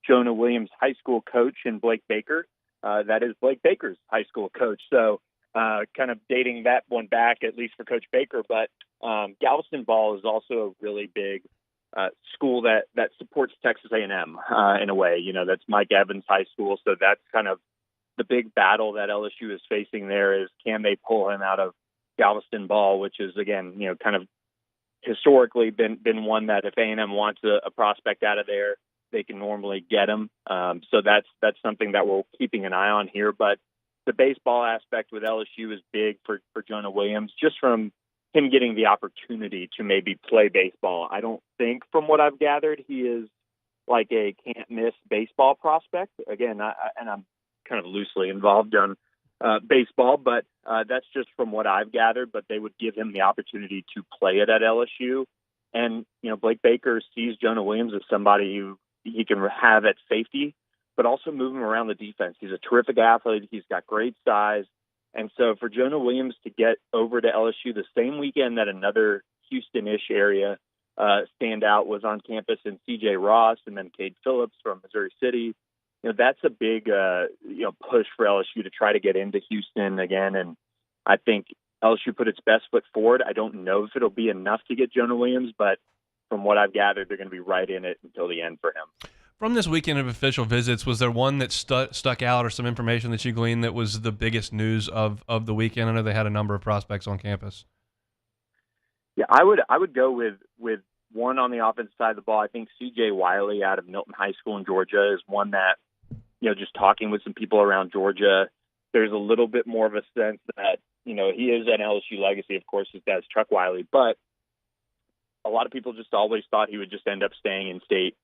Jonah Williams' high school coach and Blake Baker. That is Blake Baker's high school coach. So kind of dating that one back, at least for Coach Baker. But Galveston Ball is also a really big school that supports Texas A&M in a way. That's Mike Evans High School. So that's kind of the big battle that LSU is facing there, is can they pull him out of Galveston Ball, which is, again, kind of historically been one that if A&M wants a prospect out of there, they can normally get him. So that's something that we're keeping an eye on here. But the baseball aspect with LSU is big for Jonah Williams, just from him getting the opportunity to maybe play baseball. I don't think, from what I've gathered, he is like a can't-miss baseball prospect. Again, I'm kind of loosely involved on baseball, but that's just from what I've gathered. But they would give him the opportunity to play it at LSU. And, Blake Baker sees Jonah Williams as somebody who he can have at safety, but also move him around the defense. He's a terrific athlete. He's got great size. And so for Jonah Williams to get over to LSU the same weekend that another Houston-ish area standout was on campus, and C.J. Ross and then Cade Phillips from Missouri City, that's a big push for LSU to try to get into Houston again. And I think LSU put its best foot forward. I don't know if it'll be enough to get Jonah Williams, but from what I've gathered, they're going to be right in it until the end for him. From this weekend of official visits, was there one that stuck out, or some information that you gleaned that was the biggest news of the weekend? I know they had a number of prospects on campus. Yeah, I would go with one on the offensive side of the ball. I think C.J. Wiley out of Milton High School in Georgia is one that, just talking with some people around Georgia, there's a little bit more of a sense that, he is an LSU legacy. Of course, his dad's Chuck Wiley, but a lot of people just always thought he would just end up staying in state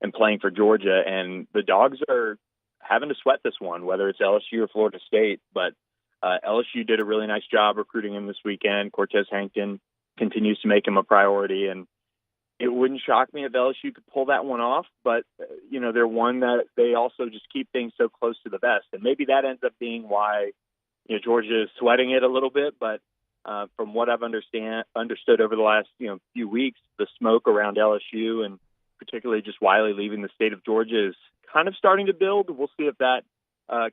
and playing for Georgia. And the Dogs are having to sweat this one, whether it's LSU or Florida State. But LSU did a really nice job recruiting him this weekend. Cortez Hankton continues to make him a priority. And it wouldn't shock me if LSU could pull that one off. But, they're one that they also just keep things so close to the vest. And maybe that ends up being why, Georgia is sweating it a little bit. But from what I've understood over the last, few weeks, the smoke around LSU and particularly just Wiley leaving the state of Georgia is kind of starting to build. We'll see if that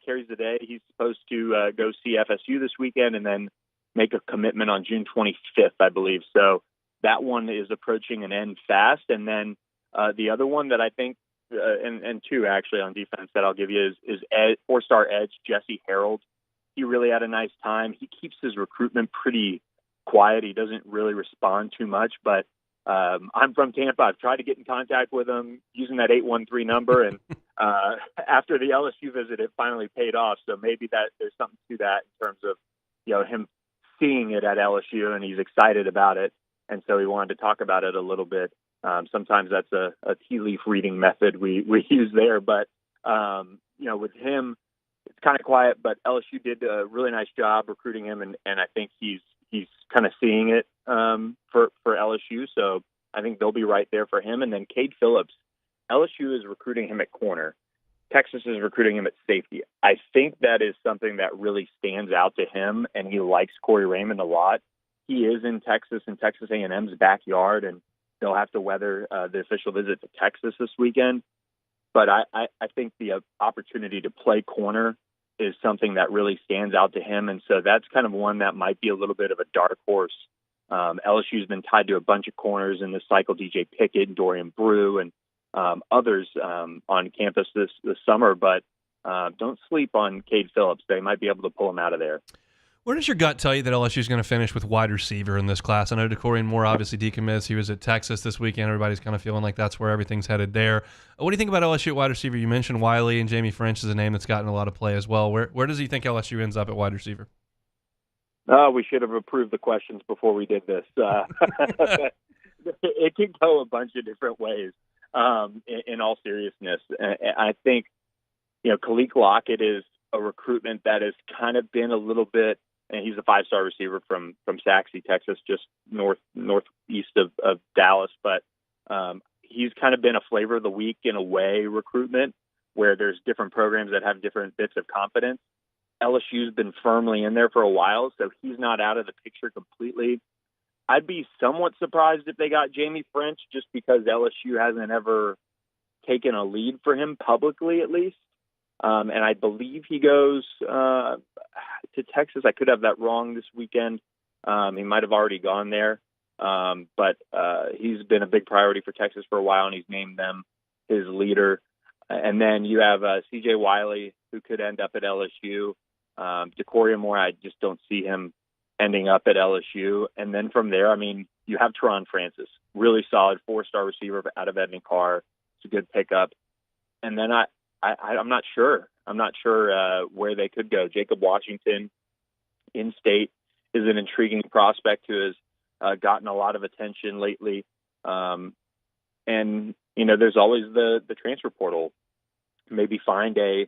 carries the day. He's supposed to go see FSU this weekend and then make a commitment on June 25th, I believe. So that one is approaching an end fast. And then the other one that I think, and two actually on defense that I'll give you is four-star edge Jesse Harold. He really had a nice time. He keeps his recruitment pretty quiet. He doesn't really respond too much, but I'm from Tampa. I've tried to get in contact with him using that 813 number, and after the LSU visit, it finally paid off. So maybe that there's something to that in terms of him seeing it at LSU, and he's excited about it, and so he wanted to talk about it a little bit. Sometimes that's a tea leaf reading method we use there, but with him, it's kind of quiet. But LSU did a really nice job recruiting him, and I think he's kind of seeing it for LSU. So I think they'll be right there for him. And then Cade Phillips, LSU is recruiting him at corner. Texas is recruiting him at safety. I think that is something that really stands out to him, and he likes Corey Raymond a lot. He is in Texas and Texas A&M's backyard, and they'll have to weather the official visit to Texas this weekend. But I think the opportunity to play corner is something that really stands out to him. And so that's kind of one that might be a little bit of a dark horse. LSU's been tied to a bunch of corners in this cycle, DJ Pickett, Dorian Brew, and others on campus this summer. But don't sleep on Cade Phillips. They might be able to pull him out of there. Where does your gut tell you that LSU is going to finish with wide receiver in this class? I know DeCorian Moore obviously decommits. He was at Texas this weekend. Everybody's kind of feeling like that's where everything's headed there. What do you think about LSU at wide receiver? You mentioned Wiley, and Jamie French is a name that's gotten a lot of play as well. Where does he think LSU ends up at wide receiver? We should have approved the questions before we did this. It could go a bunch of different ways, in all seriousness. I think, Khalil Lockett is a recruitment that has kind of been a little bit, and he's a 5-star receiver from Saxe, Texas, just northeast of Dallas. But he's kind of been a flavor of the week in a way recruitment where there's different programs that have different bits of confidence. LSU's been firmly in there for a while, so he's not out of the picture completely. I'd be somewhat surprised if they got Jamie French just because LSU hasn't ever taken a lead for him publicly, at least. And I believe he goes to Texas. I could have that wrong this weekend. He might have already gone there. But he's been a big priority for Texas for a while, and he's named them his leader. And then you have C.J. Wiley, who could end up at LSU. DeCorian Moore, I just don't see him ending up at LSU. And then from there, you have Teron Francis, really solid 4-star receiver out of Edmond Carr. It's a good pickup. And then I'm not sure. I'm not sure where they could go. Jacob Washington in state is an intriguing prospect who has gotten a lot of attention lately. And, there's always the transfer portal. Maybe find a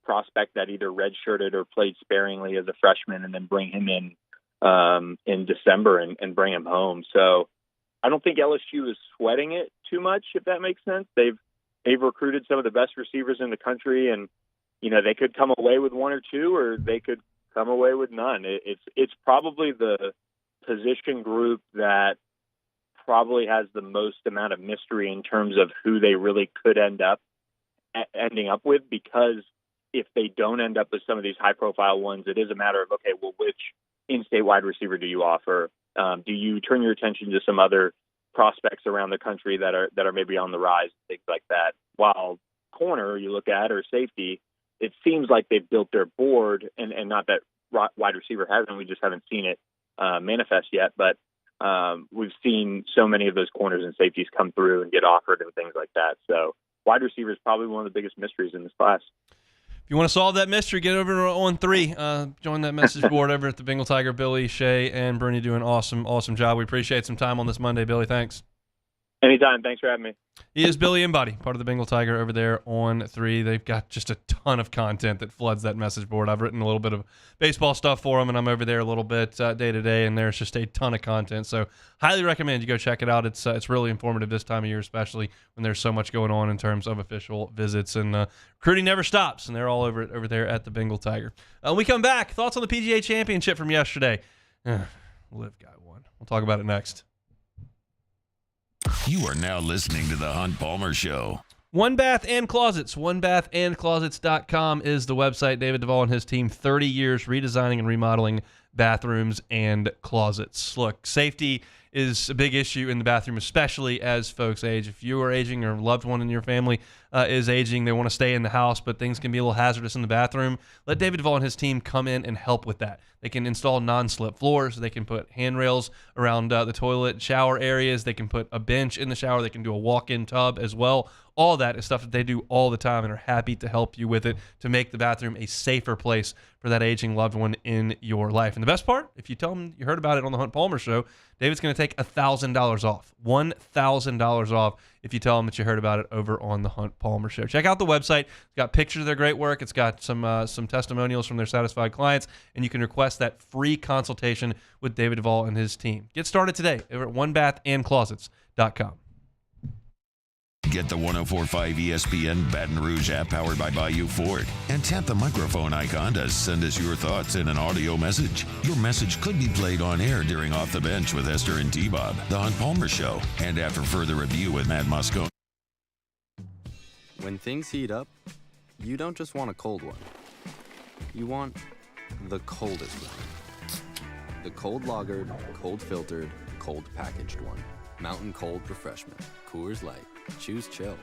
prospect that either redshirted or played sparingly as a freshman and then bring him in December and bring him home. So I don't think LSU is sweating it too much, if that makes sense. They've recruited some of the best receivers in the country, and they could come away with one or two, or they could come away with none. It's probably the position group that probably has the most amount of mystery in terms of who they really could ending up with, because if they don't end up with some of these high-profile ones, it is a matter of, okay, well, which in-state wide receiver do you offer? Do you turn your attention to some other prospects around the country that are maybe on the rise, things like that. While corner you look at or safety, it seems like they've built their board, and not that wide receiver hasn't. We just haven't seen it manifest yet. But we've seen so many of those corners and safeties come through and get offered and things like that. So wide receiver is probably one of the biggest mysteries in this class. If you want to solve that mystery, get over to On 3. Join that message board over at the Bengal Tiger. Billy, Shay, and Bernie do an awesome job. We appreciate some time on this Monday, Billy. Thanks. Anytime. Thanks for having me. He is Billy Inbody, part of the Bengal Tiger over there on 3. They've got just a ton of content that floods that message board. I've written a little bit of baseball stuff for them, and I'm over there a little bit day to day, and there's just a ton of content. So highly recommend you go check it out. It's really informative this time of year, especially when there's so much going on in terms of official visits, and recruiting never stops, and they're all over it over there at the Bengal Tiger. When we come back, thoughts on the PGA Championship from yesterday. Liv got one. We'll talk about it next. You are now listening to The Hunt Palmer Show. One Bath and Closets. OneBathAndClosets.com is the website. David Duvall and his team, 30 years redesigning and remodeling bathrooms and closets. Look, safety is a big issue in the bathroom, especially as folks age. If you are aging or a loved one in your family is aging, they want to stay in the house, but things can be a little hazardous in the bathroom. Let David Duvall and his team come in and help with that. They can install non-slip floors. They can put handrails around the toilet, shower areas. They can put a bench in the shower. They can do a walk-in tub as well. All that is stuff that they do all the time and are happy to help you with it to make the bathroom a safer place for that aging loved one in your life. And the best part, if you tell them you heard about it on the Hunt Palmer Show, David's going to take $1,000 off. $1,000 off if you tell them that you heard about it over on the Hunt Palmer Show. Check out the website. It's got pictures of their great work. It's got some testimonials from their satisfied clients, and you can request that free consultation with David Duvall and his team. Get started today over at OneBathAndClosets.com. Get the 104.5 ESPN Baton Rouge app powered by Bayou Ford and tap the microphone icon to send us your thoughts in an audio message. Your message could be played on air during Off the Bench with Esther and T-Bob, The Hunt Palmer Show, and after further review with Matt Moscone. When things heat up, you don't just want a cold one. You want the coldest one. The cold lagered, cold filtered, cold packaged one. Mountain Cold Refreshment. Coors Light. Choose chill.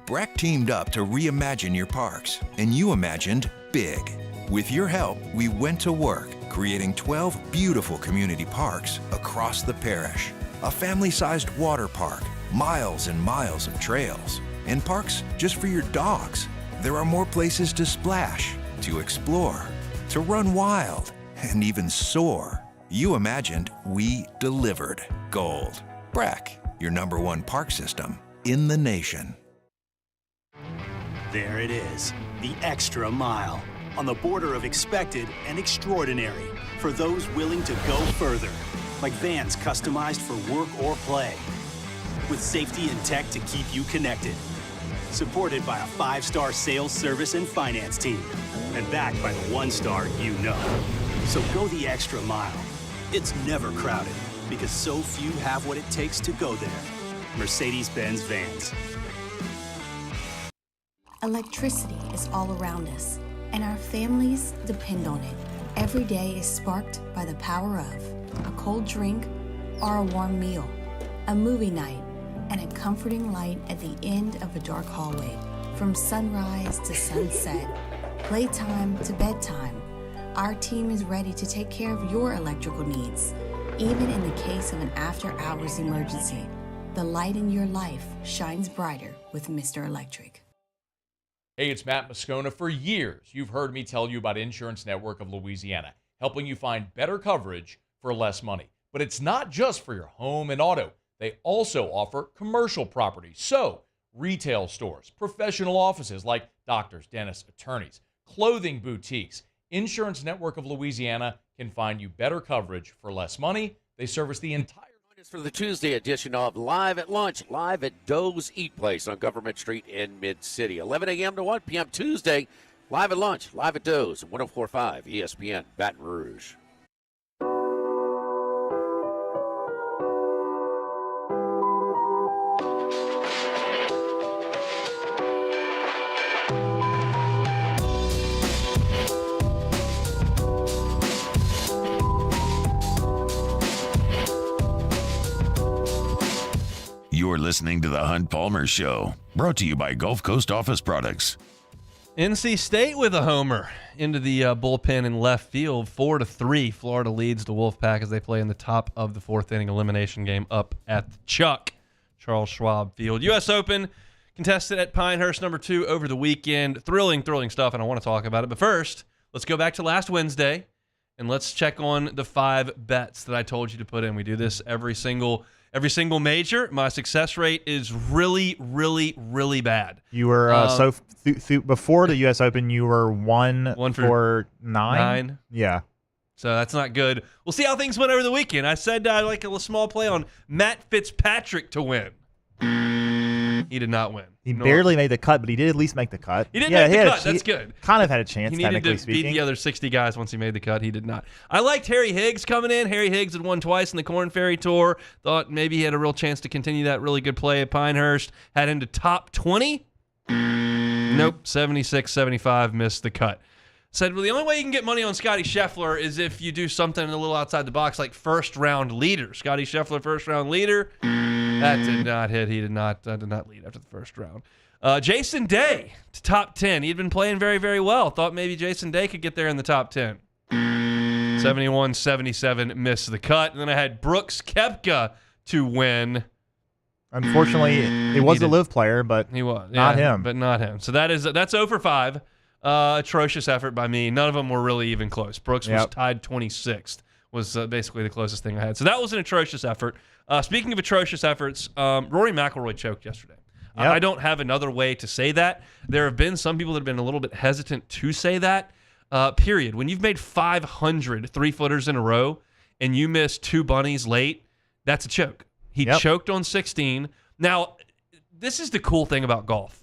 BRAC teamed up to reimagine your parks, and you imagined big. With your help, we went to work, creating 12 beautiful community parks across the parish. A family-sized water park, miles and miles of trails, and parks just for your dogs. There are more places to splash, to explore, to run wild, and even soar. You imagined, we delivered. Gold. BRAC, your #1 park system in the nation. There it is, the extra mile, on the border of expected and extraordinary, for those willing to go further, like vans customized for work or play, with safety and tech to keep you connected, supported by a 5-star sales, service, and finance team, and backed by the 1-star you know. So go the extra mile. It's never crowded, because so few have what it takes to go there. Mercedes-Benz Vans. Electricity is all around us, and our families depend on it. Every day is sparked by the power of a cold drink or a warm meal, a movie night, and a comforting light at the end of a dark hallway. From sunrise to sunset, playtime to bedtime, our team is ready to take care of your electrical needs. Even in the case of an after-hours emergency, the light in your life shines brighter with Mr. Electric. Hey, it's Matt Moscone. For years, you've heard me tell you about Insurance Network of Louisiana, helping you find better coverage for less money. But it's not just for your home and auto. They also offer commercial property. So, retail stores, professional offices like doctors, dentists, attorneys, clothing boutiques, Insurance Network of Louisiana can find you better coverage for less money. They service the entire. For the Tuesday edition of Live at Lunch, live at Doe's Eat Place on Government Street in Mid-City. 11 a.m. to 1 p.m. Tuesday, Live at Lunch, live at Doe's, 104.5 ESPN, Baton Rouge. You're listening to The Hunt Palmer Show, brought to you by Gulf Coast Office Products. NC State with a homer into the bullpen in left field. 4-3. Florida leads the Wolfpack as they play in the top of the fourth inning elimination game up at the Chuck Charles Schwab Field. U.S. Open contested at Pinehurst #2 over the weekend. Thrilling stuff, and I want to talk about it. But first, let's go back to last Wednesday, and let's check on the 5 bets that I told you to put in. We do this every single major. My success rate is really, really, really bad. You were before the U.S. Open, you were one for 9. Yeah. So that's not good. We'll see how things went over the weekend. I said I like a small play on Matt Fitzpatrick to win. He did not win. He barely made the cut, but he did at least make the cut. He did make the cut. That's good. Kind of had a chance, he needed technically to speaking. beat the other 60 guys once he made the cut. He did not. I liked Harry Higgs coming in. Harry Higgs had won twice in the Korn Ferry Tour. Thought maybe he had a real chance to continue that really good play at Pinehurst. Had him to top 20. Nope. 76, 75, missed the cut. Said, well, the only way you can get money on Scotty Scheffler is if you do something a little outside the box, like first-round leader. Scotty Scheffler, first-round leader. That did not hit. He did not lead after the first round. Jason Day to top 10. He had been playing very, very well. Thought maybe Jason Day could get there in the top 10. 71, 77, missed the cut. And then I had Brooks Koepka to win. Unfortunately, it was a live player, but he was not him. But not him. So that's 0 for 5. Atrocious effort by me. None of them were really even close. Brooks was tied 26th. Was basically the closest thing I had. So that was an atrocious effort. Speaking of atrocious efforts, Rory McIlroy choked yesterday. Yep. I don't have another way to say that. There have been some people that have been a little bit hesitant to say that. Period. When you've made 500 3-footers in a row and you miss 2 bunnies late, that's a choke. He choked on 16. Now, this is the cool thing about golf.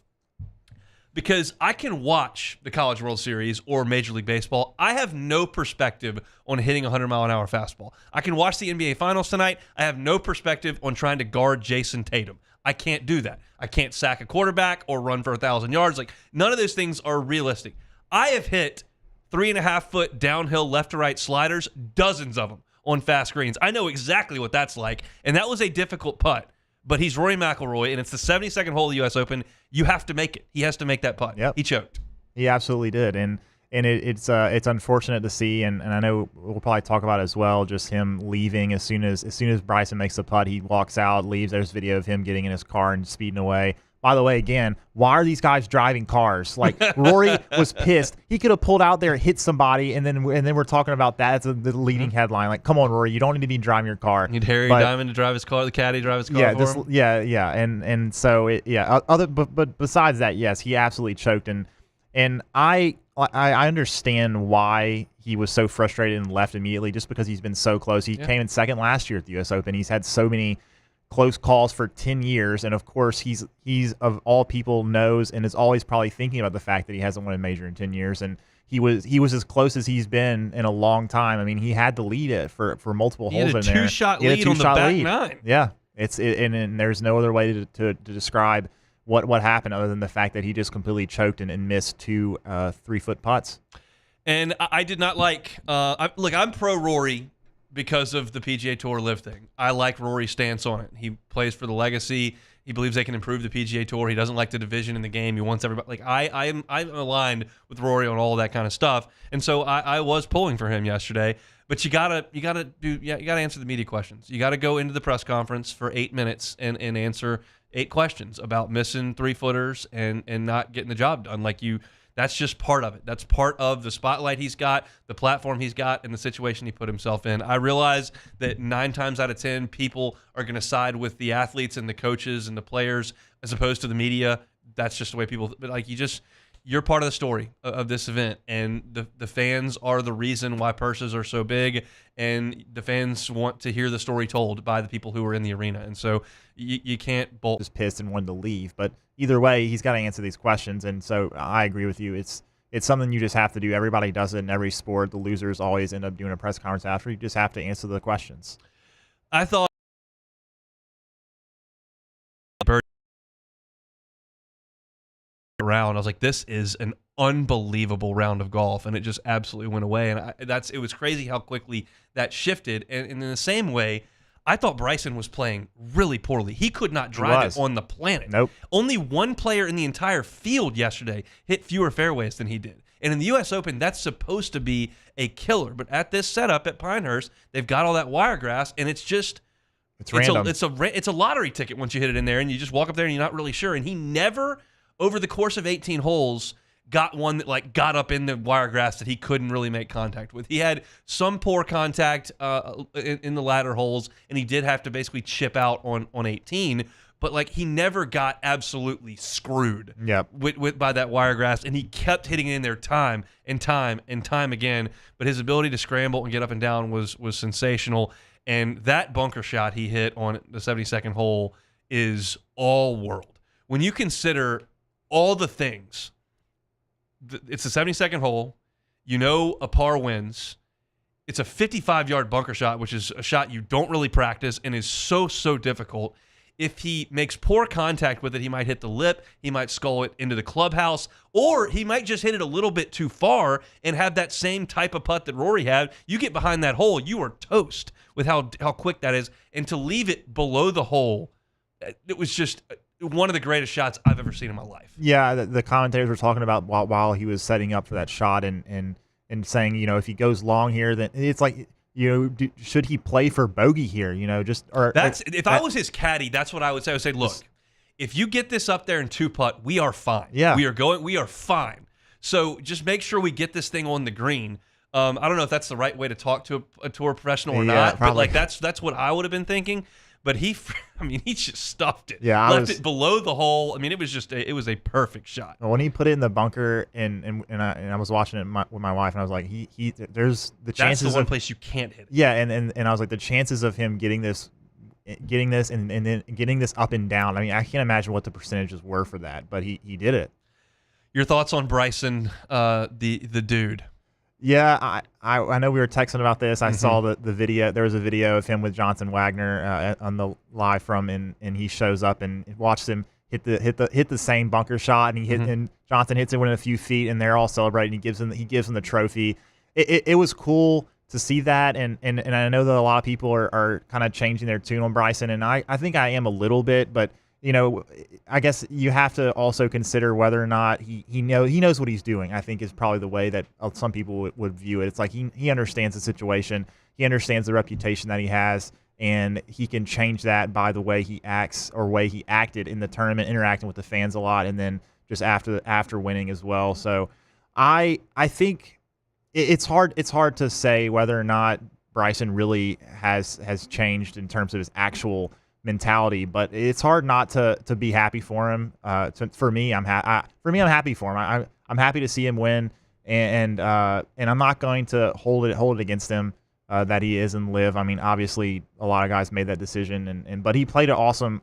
Because I can watch the College World Series or Major League Baseball. I have no perspective on hitting a 100-mile-an-hour fastball. I can watch the NBA Finals tonight. I have no perspective on trying to guard Jason Tatum. I can't do that. I can't sack a quarterback or run for 1,000 yards. Like, none of those things are realistic. I have hit 3.5-foot downhill left-to-right sliders, dozens of them on fast greens. I know exactly what that's like, and that was a difficult putt. But he's Rory McIlroy, and it's the 72nd hole of the U.S. Open. You have to make it. He has to make that putt. He choked. He absolutely did, and it's unfortunate to see, and I know we'll probably talk about it as well. Just him leaving as soon as Bryson makes the putt, he walks out, leaves. There's video of him getting in his car and speeding away. By the way, again, why are these guys driving cars? Like, Rory was pissed. He could have pulled out there, hit somebody, and then we're talking about that as the leading headline. Like, come on, Rory, you don't need to be driving your car. Need Harry Diamond to drive his car, the caddy drive his car for him. Yeah, and so but besides that, yes, he absolutely choked, and I understand why he was so frustrated and left immediately, just because he's been so close. He came in second last year at the U.S. Open. He's had so many close calls for 10 years, and of course he's of all people knows and is always probably thinking about the fact that he hasn't won a major in 10 years, and he was as close as he's been in a long time. I mean, he had to lead it for multiple holes in there. He had a two-shot lead on the back nine. Yeah, and there's no other way to describe what happened other than the fact that he just completely choked and missed 2 3-foot putts. And I did not like look, I'm pro Rory because of the PGA Tour Live thing. I like Rory's stance on it. He plays for the legacy. He believes they can improve the PGA Tour. He doesn't like the division in the game. He wants everybody. Like, I'm aligned with Rory on all that kind of stuff. And so I was pulling for him yesterday. But you gotta answer the media questions. You gotta go into the press conference for 8 minutes and answer 8 questions about missing 3-footers and not getting the job done. Like, That's just part of it. That's part of the spotlight he's got, the platform he's got, and the situation he put himself in. I realize that 9 times out of 10, people are going to side with the athletes and the coaches and the players as opposed to the media. That's just the way people. But like you're part of the story of this event, and the fans are the reason why purses are so big, and the fans want to hear the story told by the people who are in the arena, and so you can't bolt. Just pissed and wanted to leave, but either way, he's got to answer these questions, and so I agree with you. It's something you just have to do. Everybody does it in every sport. The losers always end up doing a press conference after. You just have to answer the questions. I thought round. I was like, this is an unbelievable round of golf, and it just absolutely went away. And it was crazy how quickly that shifted. And in the same way, I thought Bryson was playing really poorly. He could not drive it on the planet. Nope. Only one player in the entire field yesterday hit fewer fairways than he did. And in the U.S. Open, that's supposed to be a killer. But at this setup at Pinehurst, they've got all that wiregrass, and it's just random. It's a lottery ticket once you hit it in there, and you just walk up there and you're not really sure. And he never, over the course of 18 holes, got one that got up in the wiregrass that he couldn't really make contact with. He had some poor contact in the latter holes, and he did have to basically chip out on 18. But he never got absolutely screwed by that wiregrass, and he kept hitting it in there time and time and time again. But his ability to scramble and get up and down was sensational. And that bunker shot he hit on the 72nd hole is all world. When you consider all the things, it's the 72nd hole, a par wins. It's a 55-yard bunker shot, which is a shot you don't really practice and is so difficult. If he makes poor contact with it, he might hit the lip, he might scull it into the clubhouse, or he might just hit it a little bit too far and have that same type of putt that Rory had. You get behind that hole, you are toast with how quick that is. And to leave it below the hole, it was just one of the greatest shots I've ever seen in my life. Yeah, the commentators were talking about while he was setting up for that shot and saying, if he goes long here, then it's like, should he play for bogey here? If I was his caddy, that's what I would say. I would say, look, if you get this up there in 2-putt, we are fine. Yeah. We are fine. So just make sure we get this thing on the green. I don't know if that's the right way to talk to a tour professional or not, probably. but that's what I would have been thinking. But he just stuffed it. Yeah, left it below the hole. It was just it was a perfect shot. When he put it in the bunker, and I was watching it with my wife, and I was like, there's the chances. That's the one place you can't hit it. Yeah, and I was like, the chances of him getting this, and then getting this up and down. I can't imagine what the percentages were for that, but he did it. Your thoughts on Bryson, the dude? Yeah, I know we were texting about this. I saw the video. There was a video of him with Johnson Wagner on the live from, and he shows up and watched him hit the same bunker shot, and and Johnson hits it within a few feet, and they're all celebrating. He gives him the trophy. It was cool to see that, and I know that a lot of people are kind of changing their tune on Bryson, and I think I am a little bit, but I guess you have to also consider whether or not he knows what he's doing. I think is probably the way that some people would view it. It's like he understands the situation, he understands the reputation that he has, and he can change that by the way he acts or way he acted in the tournament, interacting with the fans a lot, and then just after winning as well. So I think it's hard to say whether or not Bryson really has changed in terms of his actual mentality, but it's hard not to be happy for him. For me, I'm happy for him. I'm happy to see him win, and I'm not going to hold it against him that he is in live. Obviously, a lot of guys made that decision, but he played an awesome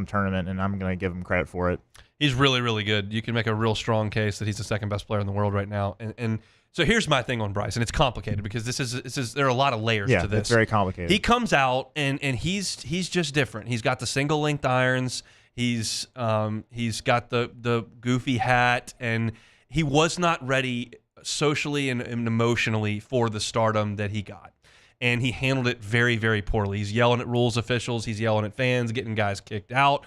tournament, and I'm going to give him credit for it. He's really, really good. You can make a real strong case that he's the second best player in the world right now, and so here's my thing on Bryson. It's complicated because this is there are a lot of layers to this. Yeah, it's very complicated. He comes out and he's just different. He's got the single length irons. He's got the goofy hat, and he was not ready socially and emotionally for the stardom that he got. And he handled it very, very poorly. He's yelling at rules officials. He's yelling at fans, getting guys kicked out.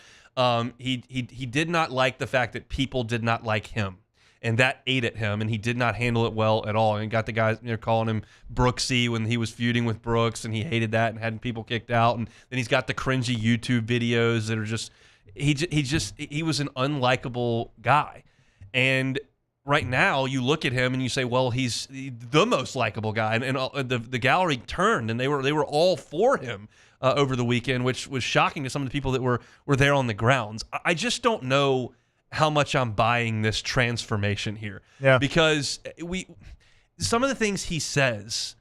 He did not like the fact that people did not like him. And that ate at him, and he did not handle it well at all. And got the guys calling him Brooksy when he was feuding with Brooks, and he hated that and had people kicked out. And then he's got the cringy YouTube videos that are just he was an unlikable guy. And right now you look at him and you say, well, he's the most likable guy, and the gallery turned, and they were all for him over the weekend, which was shocking to some of the people that were there on the grounds. I just don't know how much I'm buying this transformation here. Yeah. Because some of the things he says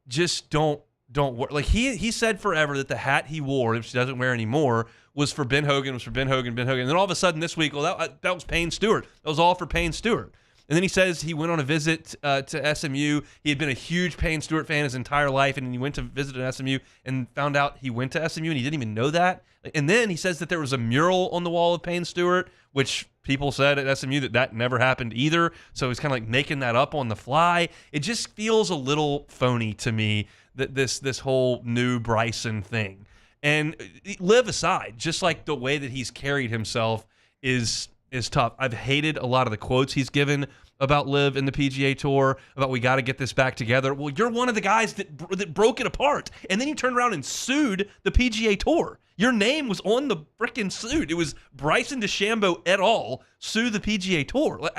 just don't work. Like he said forever that the hat he wore, which he doesn't wear anymore, was for Ben Hogan, and then all of a sudden this week, well, that was Payne Stewart. That was all for Payne Stewart. And then he says he went on a visit to SMU. He had been a huge Payne Stewart fan his entire life, and he went to visit at SMU and found out he went to SMU, and he didn't even know that. And then he says that there was a mural on the wall of Payne Stewart, which people said at SMU that never happened either. So he's kind of like making that up on the fly. It just feels a little phony to me, that this whole new Bryson thing. And Liv aside, just like the way that he's carried himself is tough. I've hated a lot of the quotes he's given about Liv and the PGA Tour, about we got to get this back together. Well, you're one of the guys that broke it apart, and then you turned around and sued the PGA Tour. Your name was on the frickin' suit. It was Bryson DeChambeau et al. Sue the PGA Tour.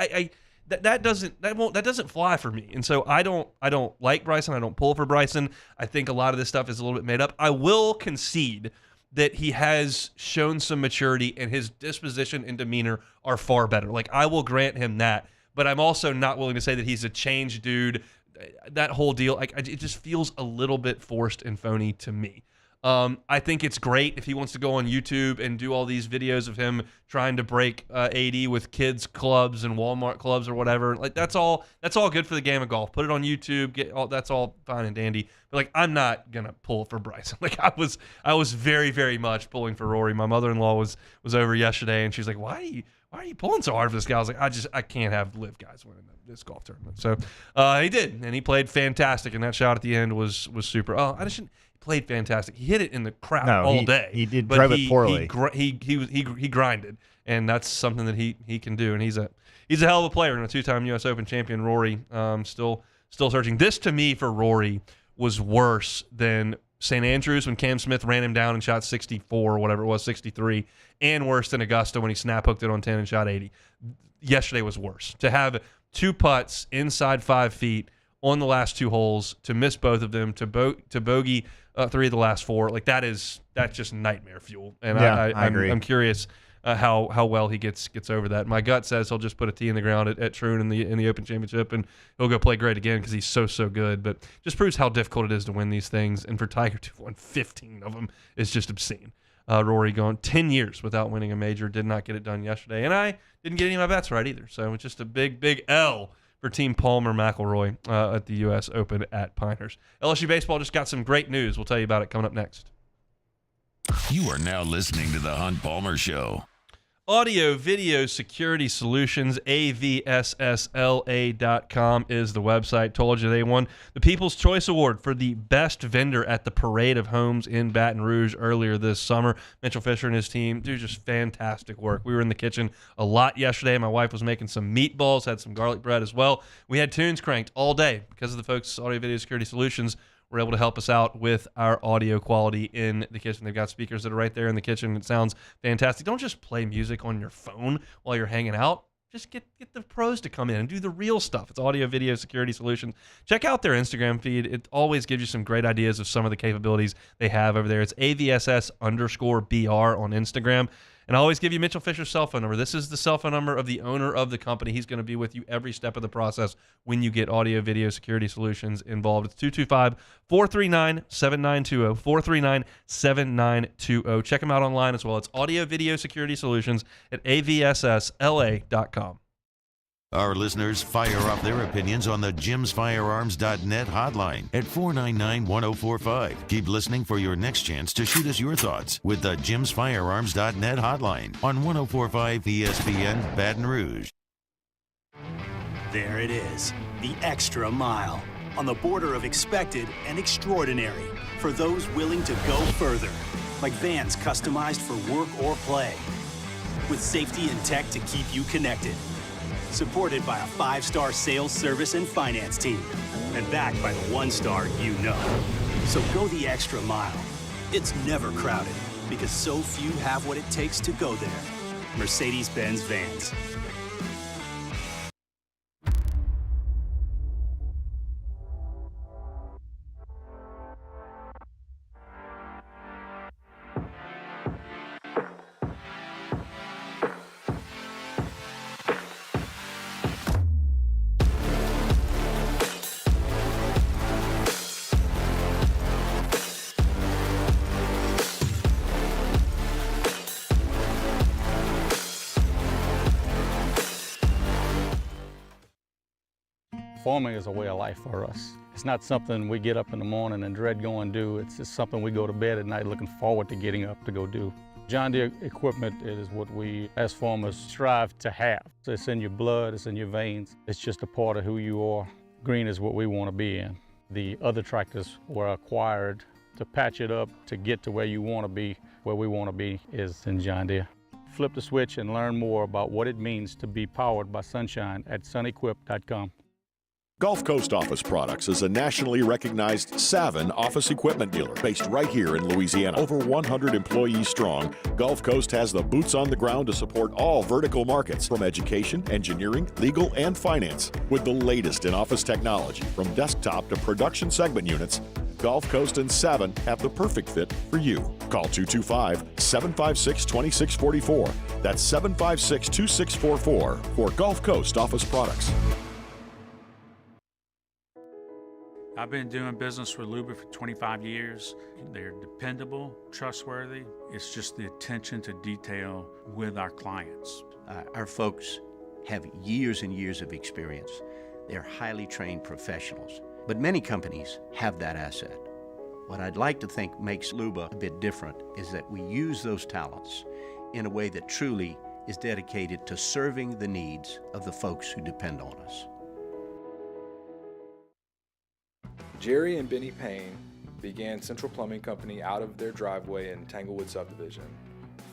That doesn't fly for me. And so I don't like Bryson. I don't pull for Bryson. I think a lot of this stuff is a little bit made up. I will concede that he has shown some maturity, and his disposition and demeanor are far better. Like, I will grant him that, but I'm also not willing to say that he's a changed dude. That whole deal, it just feels a little bit forced and phony to me. I think it's great if he wants to go on YouTube and do all these videos of him trying to break AD with kids clubs and Walmart clubs or whatever. Like, that's all good for the game of golf. Put it on YouTube. That's all fine and dandy. But like, I'm not gonna pull for Bryson. Like, I was very, very much pulling for Rory. My mother-in-law was over yesterday, and she's like, why are you pulling so hard for this guy? I was like, I can't have Liv guys winning this golf tournament. So he did, and he played fantastic, and that shot at the end was super. Played fantastic. He hit it in the crowd all day. He did drive it poorly. He grinded, and that's something that he can do. And he's a hell of a player, and a 2-time U.S. Open champion. Rory still searching. This to me for Rory was worse than St. Andrews when Cam Smith ran him down and shot 64 or whatever it was, 63, and worse than Augusta when he snap hooked it on 10 and shot 80. Yesterday was worse. To have 2 putts inside 5 feet on the last 2 holes, to miss both of them, to bogey 3 of the last 4, like that's just nightmare fuel. And I agree. I'm curious how well he gets over that. My gut says he'll just put a tee in the ground at Troon in the Open Championship, and he'll go play great again because he's so good. But just proves how difficult it is to win these things. And for Tiger to have won 15 of them is just obscene. Rory going 10 years without winning a major, did not get it done yesterday, and I didn't get any of my bets right either. So it's just a big L for Team Palmer McIlroy at the U.S. Open at Pinehurst. LSU baseball just got some great news. We'll tell you about it coming up next. You are now listening to The Hunt Palmer Show. Audio Video Security Solutions, AVSSLA.com is the website. Told you they won the People's Choice Award for the best vendor at the Parade of Homes in Baton Rouge earlier this summer. Mitchell Fisher and his team do just fantastic work. We were in the kitchen a lot yesterday. My wife was making some meatballs, had some garlic bread as well. We had tunes cranked all day because of the folks at Audio Video Security Solutions. Were able to help us out with our audio quality in the kitchen. They've got speakers that are right there in the kitchen. It sounds fantastic. Don't just play music on your phone while you're hanging out. Just get the pros to come in and do the real stuff. It's Audio Video Security Solutions. Check out their Instagram feed. It always gives you some great ideas of some of the capabilities they have over there. It's AVSS_BR on Instagram. And I always give you Mitchell Fisher's cell phone number. This is the cell phone number of the owner of the company. He's going to be with you every step of the process when you get Audio Video Security Solutions involved. It's 225-439-7920, 439-7920. Check them out online as well. It's Audio Video Security Solutions at avssla.com. Our listeners fire off their opinions on the jimsfirearms.net hotline at 499-1045. Keep listening for your next chance to shoot us your thoughts with the jimsfirearms.net hotline on 1045 ESPN Baton Rouge. There it is, the extra mile, on the border of expected and extraordinary for those willing to go further, like vans customized for work or play, with safety and tech to keep you connected. Supported by a 5-star sales, service, and finance team. And backed by the 1-star you know. So go the extra mile. It's never crowded because so few have what it takes to go there. Mercedes-Benz Vans. Farming is a way of life for us. It's not something we get up in the morning and dread going do. It's just something we go to bed at night looking forward to getting up to go do. John Deere equipment is what we as farmers strive to have. So it's in your blood, it's in your veins. It's just a part of who you are. Green is what we want to be in. The other tractors were acquired to patch it up to get to where you want to be. Where we want to be is in John Deere. Flip the switch and learn more about what it means to be powered by sunshine at sunequip.com. Gulf Coast Office Products is a nationally recognized Savin office equipment dealer based right here in Louisiana. Over 100 employees strong, Gulf Coast has the boots on the ground to support all vertical markets, from education, engineering, legal, and finance. With the latest in office technology, from desktop to production segment units, Gulf Coast and Savin have the perfect fit for you. Call 225-756-2644. That's 756-2644 for Gulf Coast Office Products. I've been doing business with Luba for 25 years. They're dependable, trustworthy. It's just the attention to detail with our clients. Our folks have years and years of experience. They're highly trained professionals. But many companies have that asset. What I'd like to think makes Luba a bit different is that we use those talents in a way that truly is dedicated to serving the needs of the folks who depend on us. Jerry and Benny Payne began Central Plumbing Company out of their driveway in Tanglewood subdivision.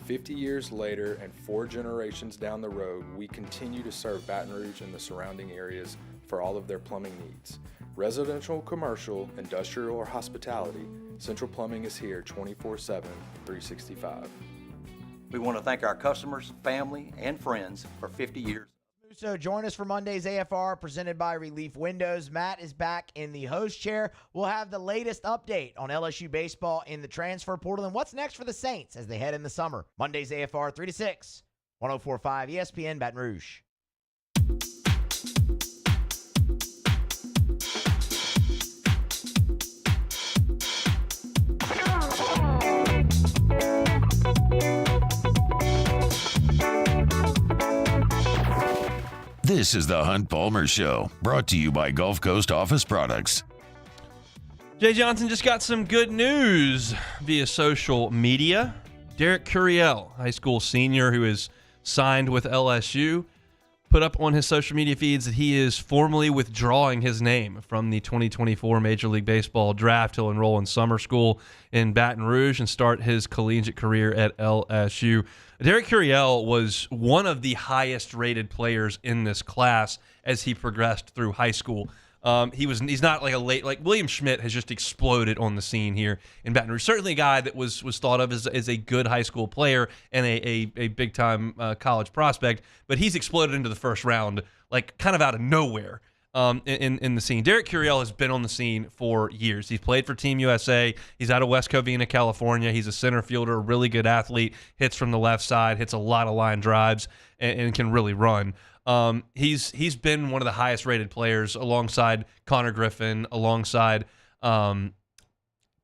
50 years later and 4 generations down the road, we continue to serve Baton Rouge and the surrounding areas for all of their plumbing needs. Residential, commercial, industrial, or hospitality, Central Plumbing is here 24/7, 365. We want to thank our customers, family, and friends for 50 years. So join us for Monday's AFR presented by Relief Windows. Matt is back in the host chair. We'll have the latest update on LSU baseball in the transfer portal and what's next for the Saints as they head in the summer. Monday's AFR 3 to 6, 104.5 ESPN Baton Rouge. This is the Hunt Palmer Show, brought to you by Gulf Coast Office Products. Jay Johnson just got some good news via social media. Derek Curiel, high school senior who is signed with LSU, put up on his social media feeds that he is formally withdrawing his name from the 2024 Major League Baseball draft. He'll enroll in summer school in Baton Rouge and start his collegiate career at LSU. Derek Curiel was one of the highest rated players in this class as he progressed through high school. He's not like like William Schmidt has just exploded on the scene here in Baton Rouge. Certainly a guy that was thought of as a good high school player and a big time college prospect, but he's exploded into the first round like kind of out of nowhere in the scene. Derek Curiel has been on the scene for years. He's played for Team USA. He's out of West Covina, California. He's a center fielder, really good athlete, hits from the left side, hits a lot of line drives, and can really run. He's been one of the highest rated players alongside Connor Griffin, alongside Cam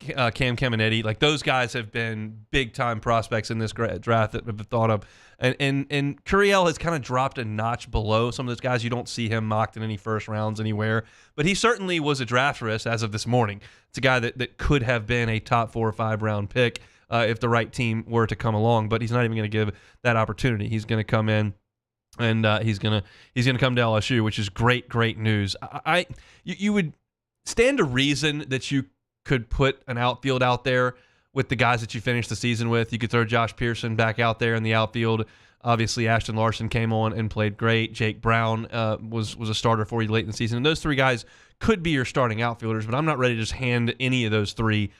Caminetti. Like, those guys have been big time prospects in this draft that have been thought of. And Curiel has kind of dropped a notch below some of those guys. You don't see him mocked in any first rounds anywhere, but he certainly was a draft risk as of this morning. It's a guy that could have been a top 4 or 5 round pick if the right team were to come along, but he's not even going to give that opportunity. He's going to come in. And he's gonna come to LSU, which is great news. You would stand to reason that you could put an outfield out there with the guys that you finished the season with. You could throw Josh Pearson back out there in the outfield. Obviously, Ashton Larson came on and played great. Jake Brown was a starter for you late in the season. And those 3 guys could be your starting outfielders, but I'm not ready to just hand any of those 3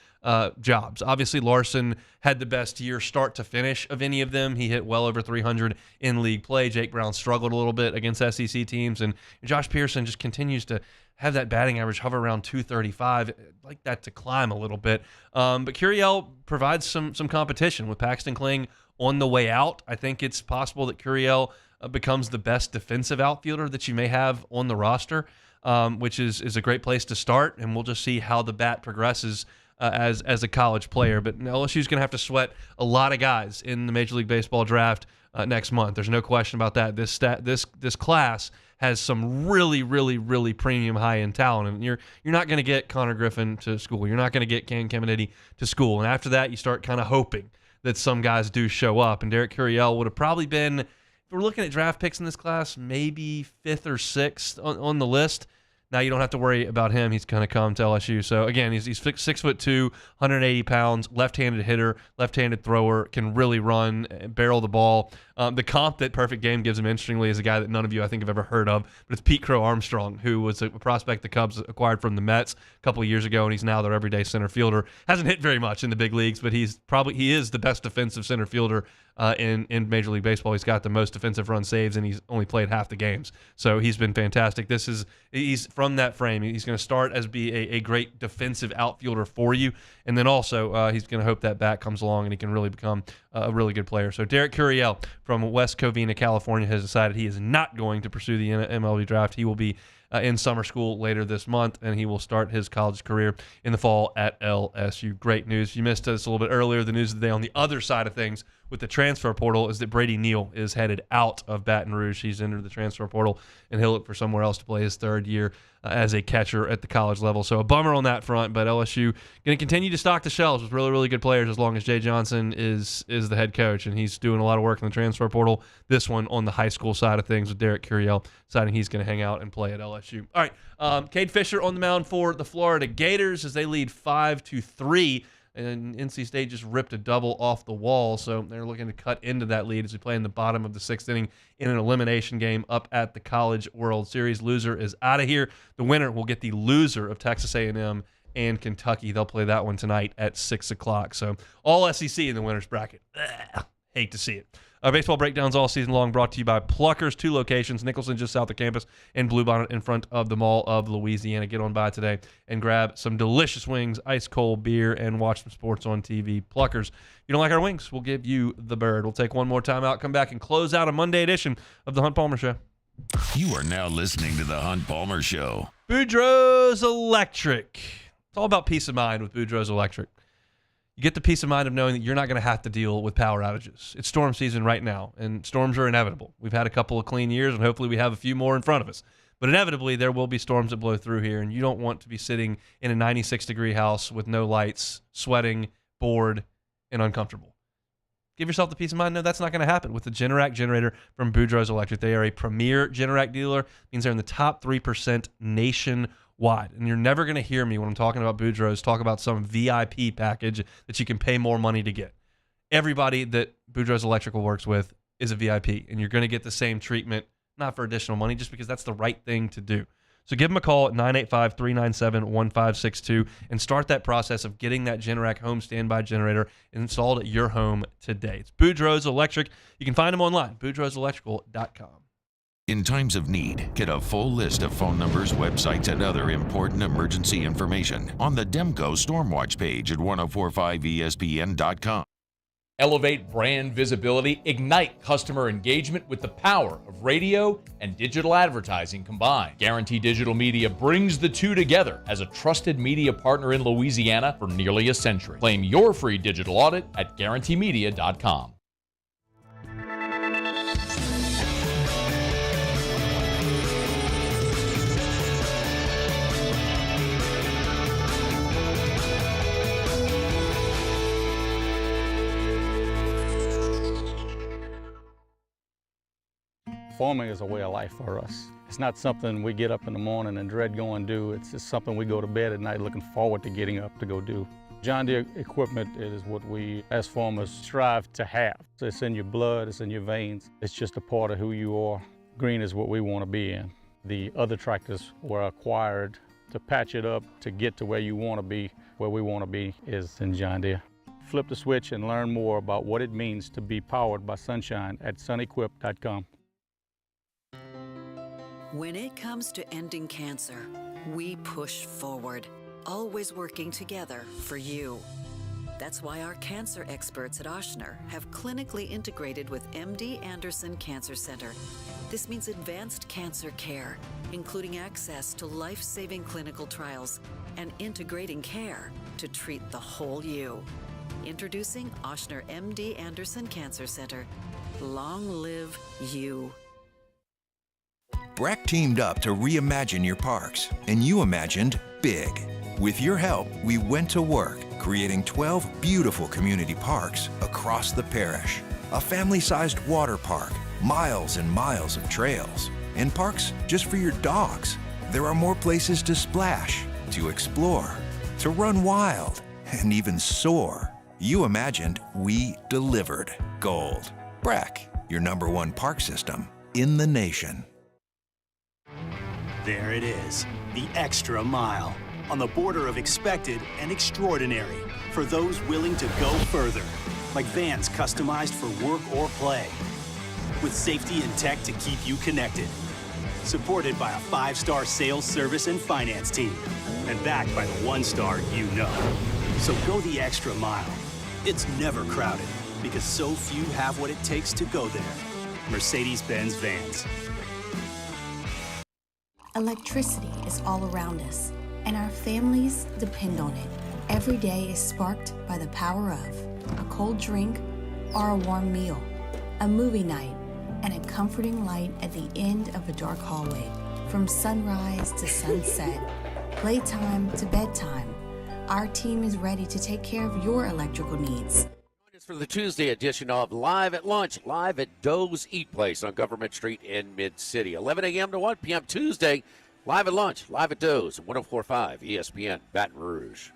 jobs. Obviously, Larson had the best year start to finish of any of them. He hit well over 300 in league play. Jake Brown struggled a little bit against SEC teams, and Josh Pearson just continues to have that batting average hover around 235. I'd like that to climb a little bit. But Curiel provides some competition with Paxton Kling on the way out. I think it's possible that Curiel becomes the best defensive outfielder that you may have on the roster, which is a great place to start, and we'll just see how the bat progresses as a college player. But LSU's going to have to sweat a lot of guys in the Major League Baseball draft next month. There's no question about that. This class has some really, really, really premium high-end talent, and you're not going to get Connor Griffin to school. You're not going to get Cam Caminiti to school, and after that, you start kind of hoping that some guys do show up. And Derek Curiel would have probably been, if we're looking at draft picks in this class, maybe 5th or 6th on the list. Now you don't have to worry about him. He's going to come to LSU. So again, he's 6'2", 180 pounds, left-handed hitter, left-handed thrower, can really run, barrel the ball. The comp that Perfect Game gives him, interestingly, is a guy that none of you I think have ever heard of, but it's Pete Crow Armstrong, who was a prospect the Cubs acquired from the Mets a couple of years ago, and he's now their everyday center fielder. Hasn't hit very much in the big leagues, but he is the best defensive center fielder in Major League Baseball. He's got the most defensive run saves, and he's only played half the games. So he's been fantastic. He's from that frame. He's going to start as be a great defensive outfielder for you, and then also he's going to hope that bat comes along and he can really become a really good player. So Derek Curiel from West Covina, California, has decided he is not going to pursue the MLB draft. He will be in summer school later this month, and he will start his college career in the fall at LSU. Great news. You missed us a little bit earlier. The news of the day on the other side of things with the transfer portal is that Brady Neal is headed out of Baton Rouge. He's entered the transfer portal, and he'll look for somewhere else to play his third year as a catcher at the college level. So a bummer on that front, but LSU going to continue to stock the shelves with really, really good players as long as Jay Johnson is the head coach, and he's doing a lot of work in the transfer portal. This one on the high school side of things with Derek Curiel deciding he's going to hang out and play at LSU. All right, Cade Fisher on the mound for the Florida Gators as they lead 5-3. And NC State just ripped a double off the wall, so they're looking to cut into that lead as we play in the bottom of the 6th inning in an elimination game up at the College World Series. Loser is out of here. The winner will get the loser of Texas A&M and Kentucky. They'll play that one tonight at 6 o'clock. So all SEC in the winner's bracket. Hate to see it. Baseball breakdowns all season long brought to you by Pluckers, 2 locations, Nicholson just south of campus and Bluebonnet in front of the Mall of Louisiana. Get on by today and grab some delicious wings, ice cold beer, and watch some sports on TV. Pluckers. If you don't like our wings, we'll give you the bird. We'll take one more time out, come back, and close out a Monday edition of the Hunt Palmer Show. You are now listening to the Hunt Palmer Show. Boudreaux's Electric. It's all about peace of mind with Boudreaux's Electric. You get the peace of mind of knowing that you're not going to have to deal with power outages. It's storm season right now, and storms are inevitable. We've had a couple of clean years, and hopefully we have a few more in front of us. But inevitably, there will be storms that blow through here, and you don't want to be sitting in a 96-degree house with no lights, sweating, bored, and uncomfortable. Give yourself the peace of mind. No, that's not going to happen with the Generac generator from Boudreaux's Electric. They are a premier Generac dealer. It means they're in the top 3% nationwide. And you're never going to hear me when I'm talking about Boudreaux's talk about some VIP package that you can pay more money to get. Everybody that Boudreaux's Electrical works with is a VIP, and you're going to get the same treatment, not for additional money, just because that's the right thing to do. So give them a call at 985-397-1562 and start that process of getting that Generac home standby generator installed at your home today. It's Boudreaux's Electric. You can find them online, boudreauxelectrical.com. In times of need, get a full list of phone numbers, websites, and other important emergency information on the Demco Stormwatch page at 1045ESPN.com. Elevate brand visibility, ignite customer engagement with the power of radio and digital advertising combined. Guarantee Digital Media brings the two together as a trusted media partner in Louisiana for nearly a century. Claim your free digital audit at guaranteemedia.com. Farming is a way of life for us. It's not something we get up in the morning and dread going do. It's just something we go to bed at night looking forward to getting up to go do. John Deere equipment is what we as farmers strive to have. So it's in your blood, it's in your veins. It's just a part of who you are. Green is what we want to be in. The other tractors were acquired to patch it up to get to where you want to be. Where we want to be is in John Deere. Flip the switch and learn more about what it means to be powered by sunshine at sunequip.com. When it comes to ending cancer, we push forward, always working together for you. That's why our cancer experts at Ochsner have clinically integrated with MD Anderson Cancer Center. This means advanced cancer care, including access to life-saving clinical trials and integrating care to treat the whole you. Introducing Ochsner MD Anderson Cancer Center. Long live you. Breck teamed up to reimagine your parks, and you imagined big. With your help, we went to work, creating 12 beautiful community parks across the parish. A family-sized water park, miles and miles of trails, and parks just for your dogs. There are more places to splash, to explore, to run wild, and even soar. You imagined, we delivered. Gold. Breck, your #1 park system in the nation. There it is, the extra mile, on the border of expected and extraordinary, for those willing to go further, like vans customized for work or play, with safety and tech to keep you connected, supported by a 5-star sales, service, and finance team, and backed by the 1-star you know. So go the extra mile. It's never crowded, because so few have what it takes to go there. Mercedes-Benz Vans. Electricity is all around us, and our families depend on it. Every day is sparked by the power of a cold drink or a warm meal, a movie night, and a comforting light at the end of a dark hallway. From sunrise to sunset, playtime to bedtime, our team is ready to take care of your electrical needs. For the Tuesday edition of Live at Lunch, live at Doe's Eat Place on Government Street in Mid-City. 11 a.m. to 1 p.m. Tuesday, Live at Lunch, live at Doe's, 104.5 ESPN, Baton Rouge.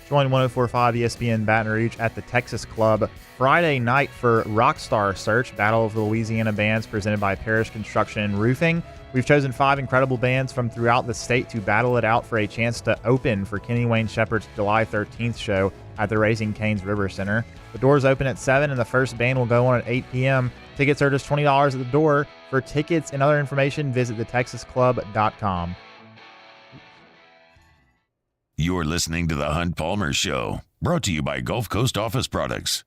Join 104.5 ESPN Baton Rouge at the Texas Club Friday night for Rockstar Search, Battle of the Louisiana Bands, presented by Parish Construction and Roofing. We've chosen 5 incredible bands from throughout the state to battle it out for a chance to open for Kenny Wayne Shepherd's July 13th show at the Raising Cane's River Center. The doors open at 7 and the first band will go on at 8 p.m. Tickets are just $20 at the door. For tickets and other information, visit thetexasclub.com. You're listening to The Hunt Palmer Show, brought to you by Gulf Coast Office Products.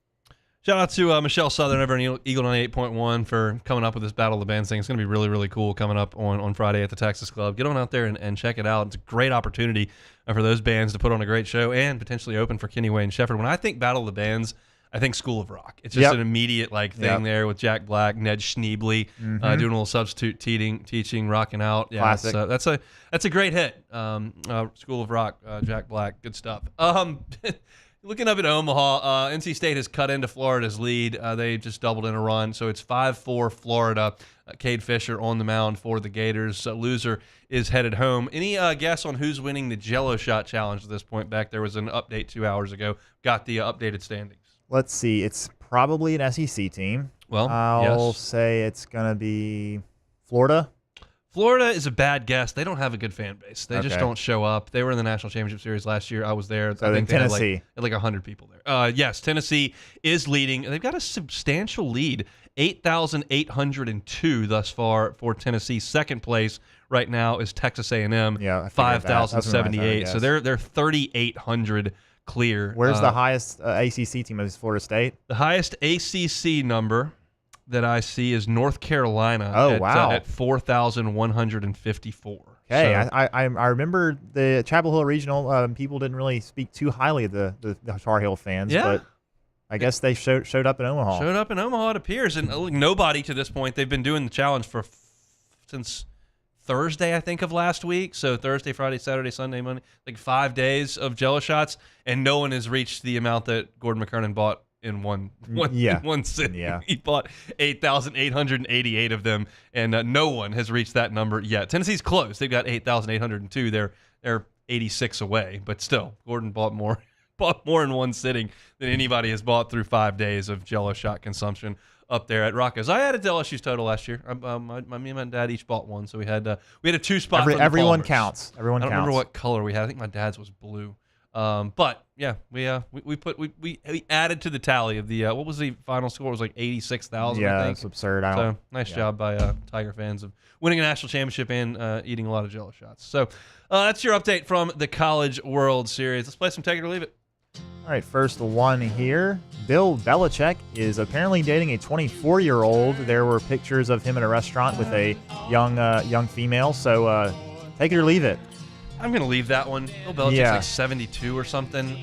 Shout out to Michelle Southern over in Eagle 98.1 for coming up with this Battle of the Bands thing. It's going to be really, really cool coming up on Friday at the Texas Club. Get on out there and check it out. It's a great opportunity for those bands to put on a great show and potentially open for Kenny Wayne Shepherd. When I think Battle of the Bands, I think School of Rock. It's just an immediate thing there with Jack Black, Ned Schneebly doing a little substitute teaching, rocking out. Yeah, classic. That's a great hit. School of Rock, Jack Black, good stuff. Looking up at Omaha, NC State has cut into Florida's lead. They just doubled in a run, so it's 5-4 Florida. Cade Fisher on the mound for the Gators. Loser is headed home. Any guess on who's winning the Jello Shot Challenge at this point? Back there was an update 2 hours ago. Got the updated standings. Let's see. It's probably an SEC team. Well, I'll say it's going to be Florida. Florida is a bad guess. They don't have a good fan base. They just don't show up. They were in the National Championship Series last year. I was there. So I think Tennessee. They had like 100 people there. Yes, Tennessee is leading. They've got a substantial lead, 8,802 thus far for Tennessee. Second place right now is Texas A&M, 5,078. So they're 3,800 clear. Where's the highest ACC team? Is Florida State? The highest ACC number that I see is North Carolina. At 4,154. Okay, so, I remember the Chapel Hill Regional. People didn't really speak too highly of the Tar Heel fans, but I guess they showed up in Omaha. Showed up in Omaha, it appears, and nobody to this point. They've been doing the challenge since Thursday, I think, of last week. So Thursday, Friday, Saturday, Sunday, Monday, like 5 days of Jello shots, and no one has reached the amount that Gordon McKernan bought in one sitting. Yeah. He bought 8,888 of them, and no one has reached that number yet. Tennessee's close. They've got 8,802. They're 86 away, but still, Gordon bought more in one sitting than anybody has bought through 5 days of Jello shot consumption up there at Rocco's. I added to LSU's total last year. Me and my dad each bought one, so we had a 2-spot. Everyone counts. Everyone counts. I don't remember what color we had. I think my dad's was blue. But yeah, we added to the tally of the what was the final score? It was like 86,000. Yeah, I think. that's absurd. So nice job by Tiger fans of winning a national championship and eating a lot of Jello shots. So that's your update from the College World Series. Let's play some Take It or Leave It. All right, first one here. Bill Belichick is apparently dating a 24-year-old. There were pictures of him in a restaurant with a young female. So take it or leave it. I'm going to leave that one. Bill Belichick's like 72 or something.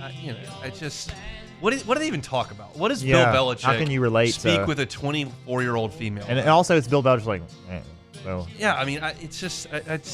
What do they even talk about? What does Bill Belichick How can you relate speak with a 24-year-old female? And also, it's Bill Belichick like, so. Yeah, I mean, it's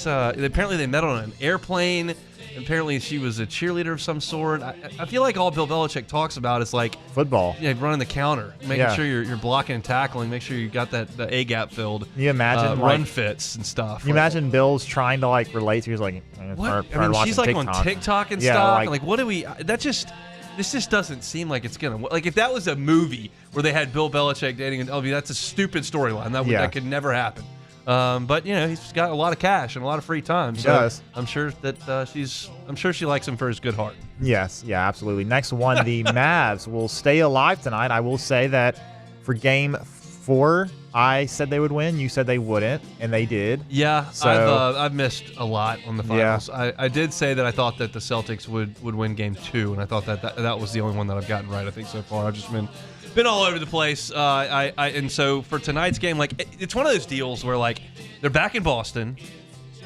apparently they met on an airplane. Apparently she was a cheerleader of some sort. I feel like all Bill Belichick talks about is like football. Yeah, running the counter, making sure you're blocking and tackling, make sure you got the A gap filled. Can you imagine run fits and stuff. Can you imagine Bill's trying to like relate to? He's like, what? I mean, she's like TikTok. On TikTok and stuff. Like what do we? This just doesn't seem like it's gonna like if that was a movie where they had Bill Belichick dating an LB, that's a stupid storyline. That could never happen. But he's got a lot of cash and a lot of free time. So does. I'm sure that she likes him for his good heart. Yes, yeah, absolutely. Next one, the Mavs will stay alive tonight. I will say that for Game 4, I said they would win. You said they wouldn't, and they did. Yeah, so, I've missed a lot on the finals. Yeah. I did say that I thought that the Celtics would win Game 2, and I thought that was the only one that I've gotten right. I think so far I've just been all over the place. And so for tonight's game, like it's one of those deals where like they're back in Boston,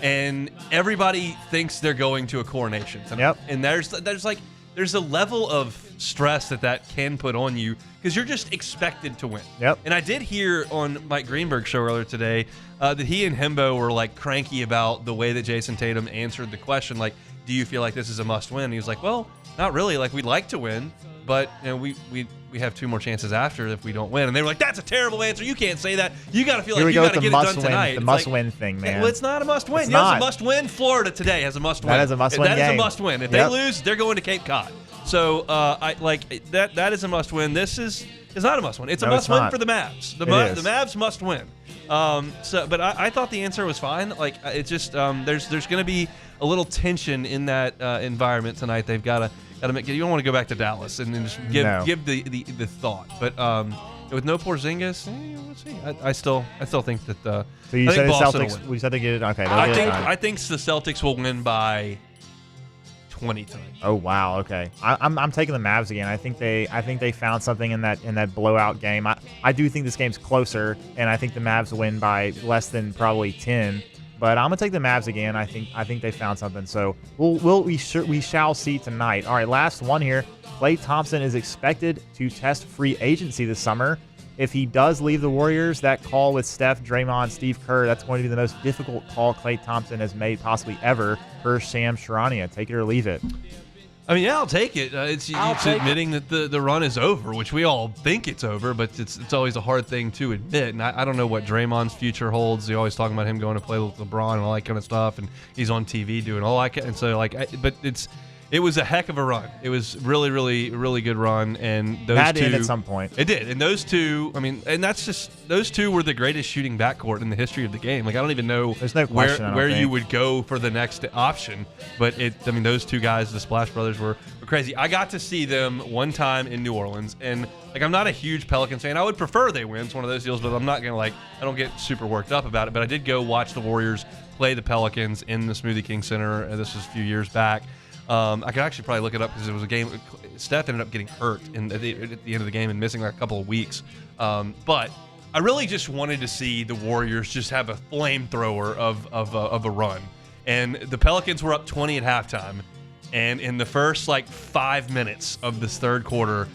and everybody thinks they're going to a coronation tonight. Yep. And there's a level of stress that can put on you because you're just expected to win. Yep. And I did hear on Mike Greenberg's show earlier today that he and Hembo were like cranky about the way that Jason Tatum answered the question, like, do you feel like this is a must win? And he was like, well, not really. Like, we'd like to win, but we have 2 more chances after if we don't win. And they were like, that's a terrible answer. You can't say that. You got to feel like you got to get it done tonight. The must-win thing, man. Well, it's not a must-win. It's You know, not. it's a must-win. Florida today has a must-win. That is a must-win That game. is a must-win. If they lose, they're going to Cape Cod. So that is a must-win. This is not a must-win. It's a must-win for the Mavs. The Mavs must win. But I thought the answer was fine. Like it's just there's going to be a little tension in that environment tonight. They've got to make. You don't want to go back to Dallas and then just give the thought. But with no Porzingis, let's see. I still think that. So you said the Celtics. We said they get it. Okay. I think the Celtics will win by 20 tonight. Oh wow, okay. I'm taking the Mavs again. I think they found something in that blowout game. I do think this game's closer, and I think the Mavs win by less than probably 10. But I'm gonna take the Mavs again. I think they found something. So we shall see tonight. All right, last one here. Klay Thompson is expected to test free agency this summer. If he does leave the Warriors, that call with Steph, Draymond, Steve Kerr, that's going to be the most difficult call Klay Thompson has made possibly ever per Sham Charania. Take it or leave it. I mean, yeah, I'll take it. It's admitting that the run is over, which we all think it's over, but it's always a hard thing to admit. And I don't know what Draymond's future holds. They're always talking about him going to play with LeBron and all that kind of stuff, and he's on TV doing all that. And so, it was a heck of a run. It was really, really, really good run. And those that two end at some point. It did. And those two, I mean, and that's just those two were the greatest shooting backcourt in the history of the game. Like I don't even know There's no question, where you would go for the next option. But those two guys, the Splash Brothers, were crazy. I got to see them one time in New Orleans, and like I'm not a huge Pelicans fan. I would prefer they win. It's one of those deals, but I'm not gonna I don't get super worked up about it. But I did go watch the Warriors play the Pelicans in the Smoothie King Center. This was a few years back. I could actually probably look it up because it was a game. Steph ended up getting hurt at the end of the game and missing like a couple of weeks. But I really just wanted to see the Warriors just have a flamethrower of a run. And the Pelicans were up 20 at halftime. And in the first 5 minutes of this third quarter,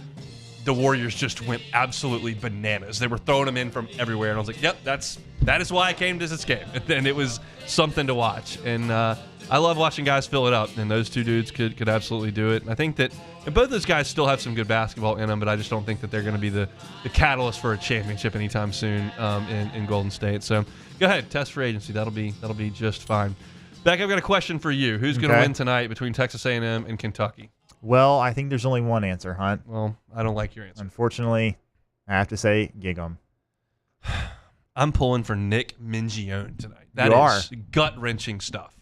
the Warriors just went absolutely bananas. They were throwing them in from everywhere. And I was like, yep, that is why I came to this game. And it was something to watch. And I love watching guys fill it up. And those two dudes could absolutely do it. And I think that both those guys still have some good basketball in them, but I just don't think that they're going to be the catalyst for a championship anytime soon in Golden State. So go ahead, test free agency. That'll be just fine. Beck, I've got a question for you. Who's going to win tonight between Texas A&M and Kentucky? Well, I think there's only one answer, Hunt. Well, I don't like your answer. Unfortunately, I have to say Gig'em. I'm pulling for Nick Mingione tonight. That you is gut-wrenching stuff.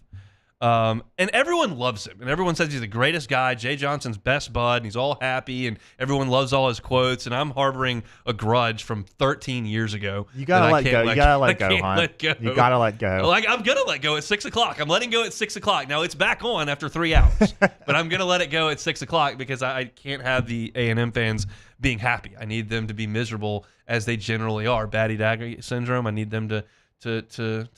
And everyone loves him, and everyone says he's the greatest guy, Jay Johnson's best bud, and he's all happy, and everyone loves all his quotes, and I'm harboring a grudge from 13 years ago. You got to let go. You got to let go, hon. Let go. You got to let go. Like, I'm going to let go at 6 o'clock. I'm letting go at 6 o'clock. Now, it's back on after 3 hours, but I'm going to let it go at 6 o'clock because I can't have the A&M fans being happy. I need them to be miserable as they generally are. Batty Dagger syndrome, I need them to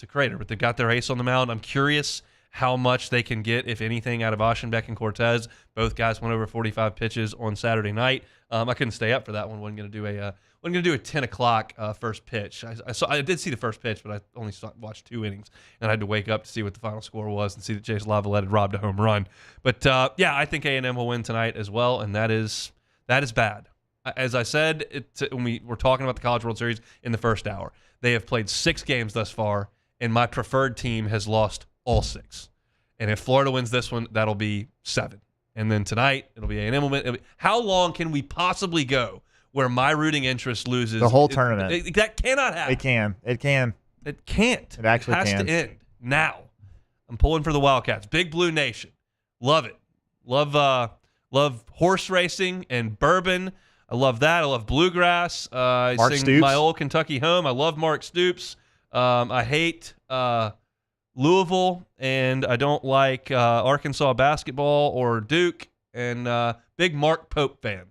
crater, but they've got their ace on the mound. I'm curious how much they can get, if anything, out of Aschenbeck and Cortez. Both guys went over 45 pitches on Saturday night. I couldn't stay up for that one. Wasn't going to do a 10 o'clock first pitch. I did see the first pitch, but I only watched 2 innings, and I had to wake up to see what the final score was and see that Chase Lavalette had robbed a home run. But yeah, I think A&M will win tonight as well, and that is bad. As I said when we were talking about the College World Series in the first hour, they have played 6 games thus far, and my preferred team has lost all 6. And if Florida wins this one, that'll be 7. And then tonight, it'll be A&M. How long can we possibly go where my rooting interest loses the whole tournament? That cannot happen. It can. It can. It can't. It actually has can. to end now. I'm pulling for the Wildcats. Big Blue Nation. Love it. Love horse racing and bourbon. I love that. I love bluegrass. I Mark sing Stoops. My Old Kentucky Home. I love Mark Stoops. I hate Louisville, and I don't like Arkansas basketball or Duke, and big Mark Pope fan.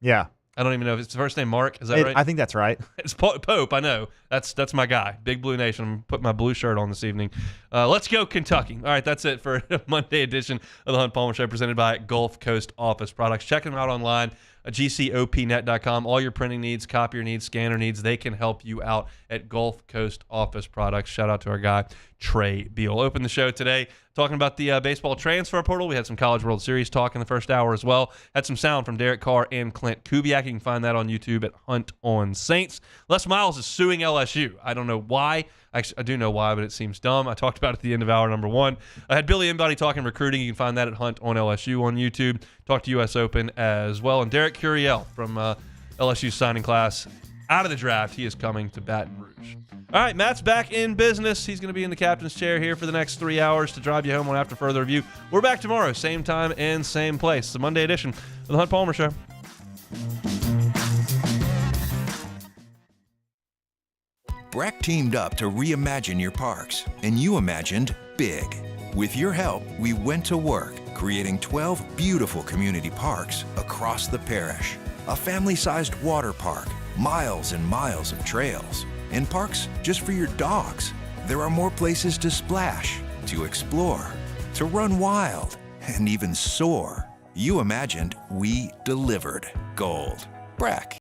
Yeah. I don't even know if it's the first name Mark. Is that right? I think that's right. It's Pope. I know. That's my guy. Big Blue Nation. I'm putting my blue shirt on this evening. Let's go Kentucky. All right, that's it for Monday edition of the Hunt Palmer Show, presented by Gulf Coast Office Products. Check them out online at gcopnet.com. All your printing needs, copier needs, scanner needs, they can help you out at Gulf Coast Office Products. Shout out to our guy, Trey Beal. Open the show today talking about the baseball transfer portal. We had some College World Series talk in the first hour as well. Had some sound from Derek Carr and Clint Kubiak. You can find that on YouTube at Hunt on Saints. Les Miles is suing LSU. I don't know why. Actually, I do know why, but it seems dumb. I talked about it at the end of hour number 1. I had Billy Inbody talking recruiting. You can find that at Hunt on LSU on YouTube. Talked to U.S. Open as well. And Derek Curiel from LSU signing class out of the draft. He is coming to Baton Rouge. All right, Matt's back in business. He's going to be in the captain's chair here for the next 3 hours to drive you home on After Further Review. We're back tomorrow, same time and same place. It's a Monday edition of the Hunt Palmer Show. Breck teamed up to reimagine your parks, and you imagined big. With your help, we went to work, creating 12 beautiful community parks across the parish. A family-sized water park, miles and miles of trails, and parks just for your dogs. There are more places to splash, to explore, to run wild, and even soar. You imagined, we delivered. Gold. Breck.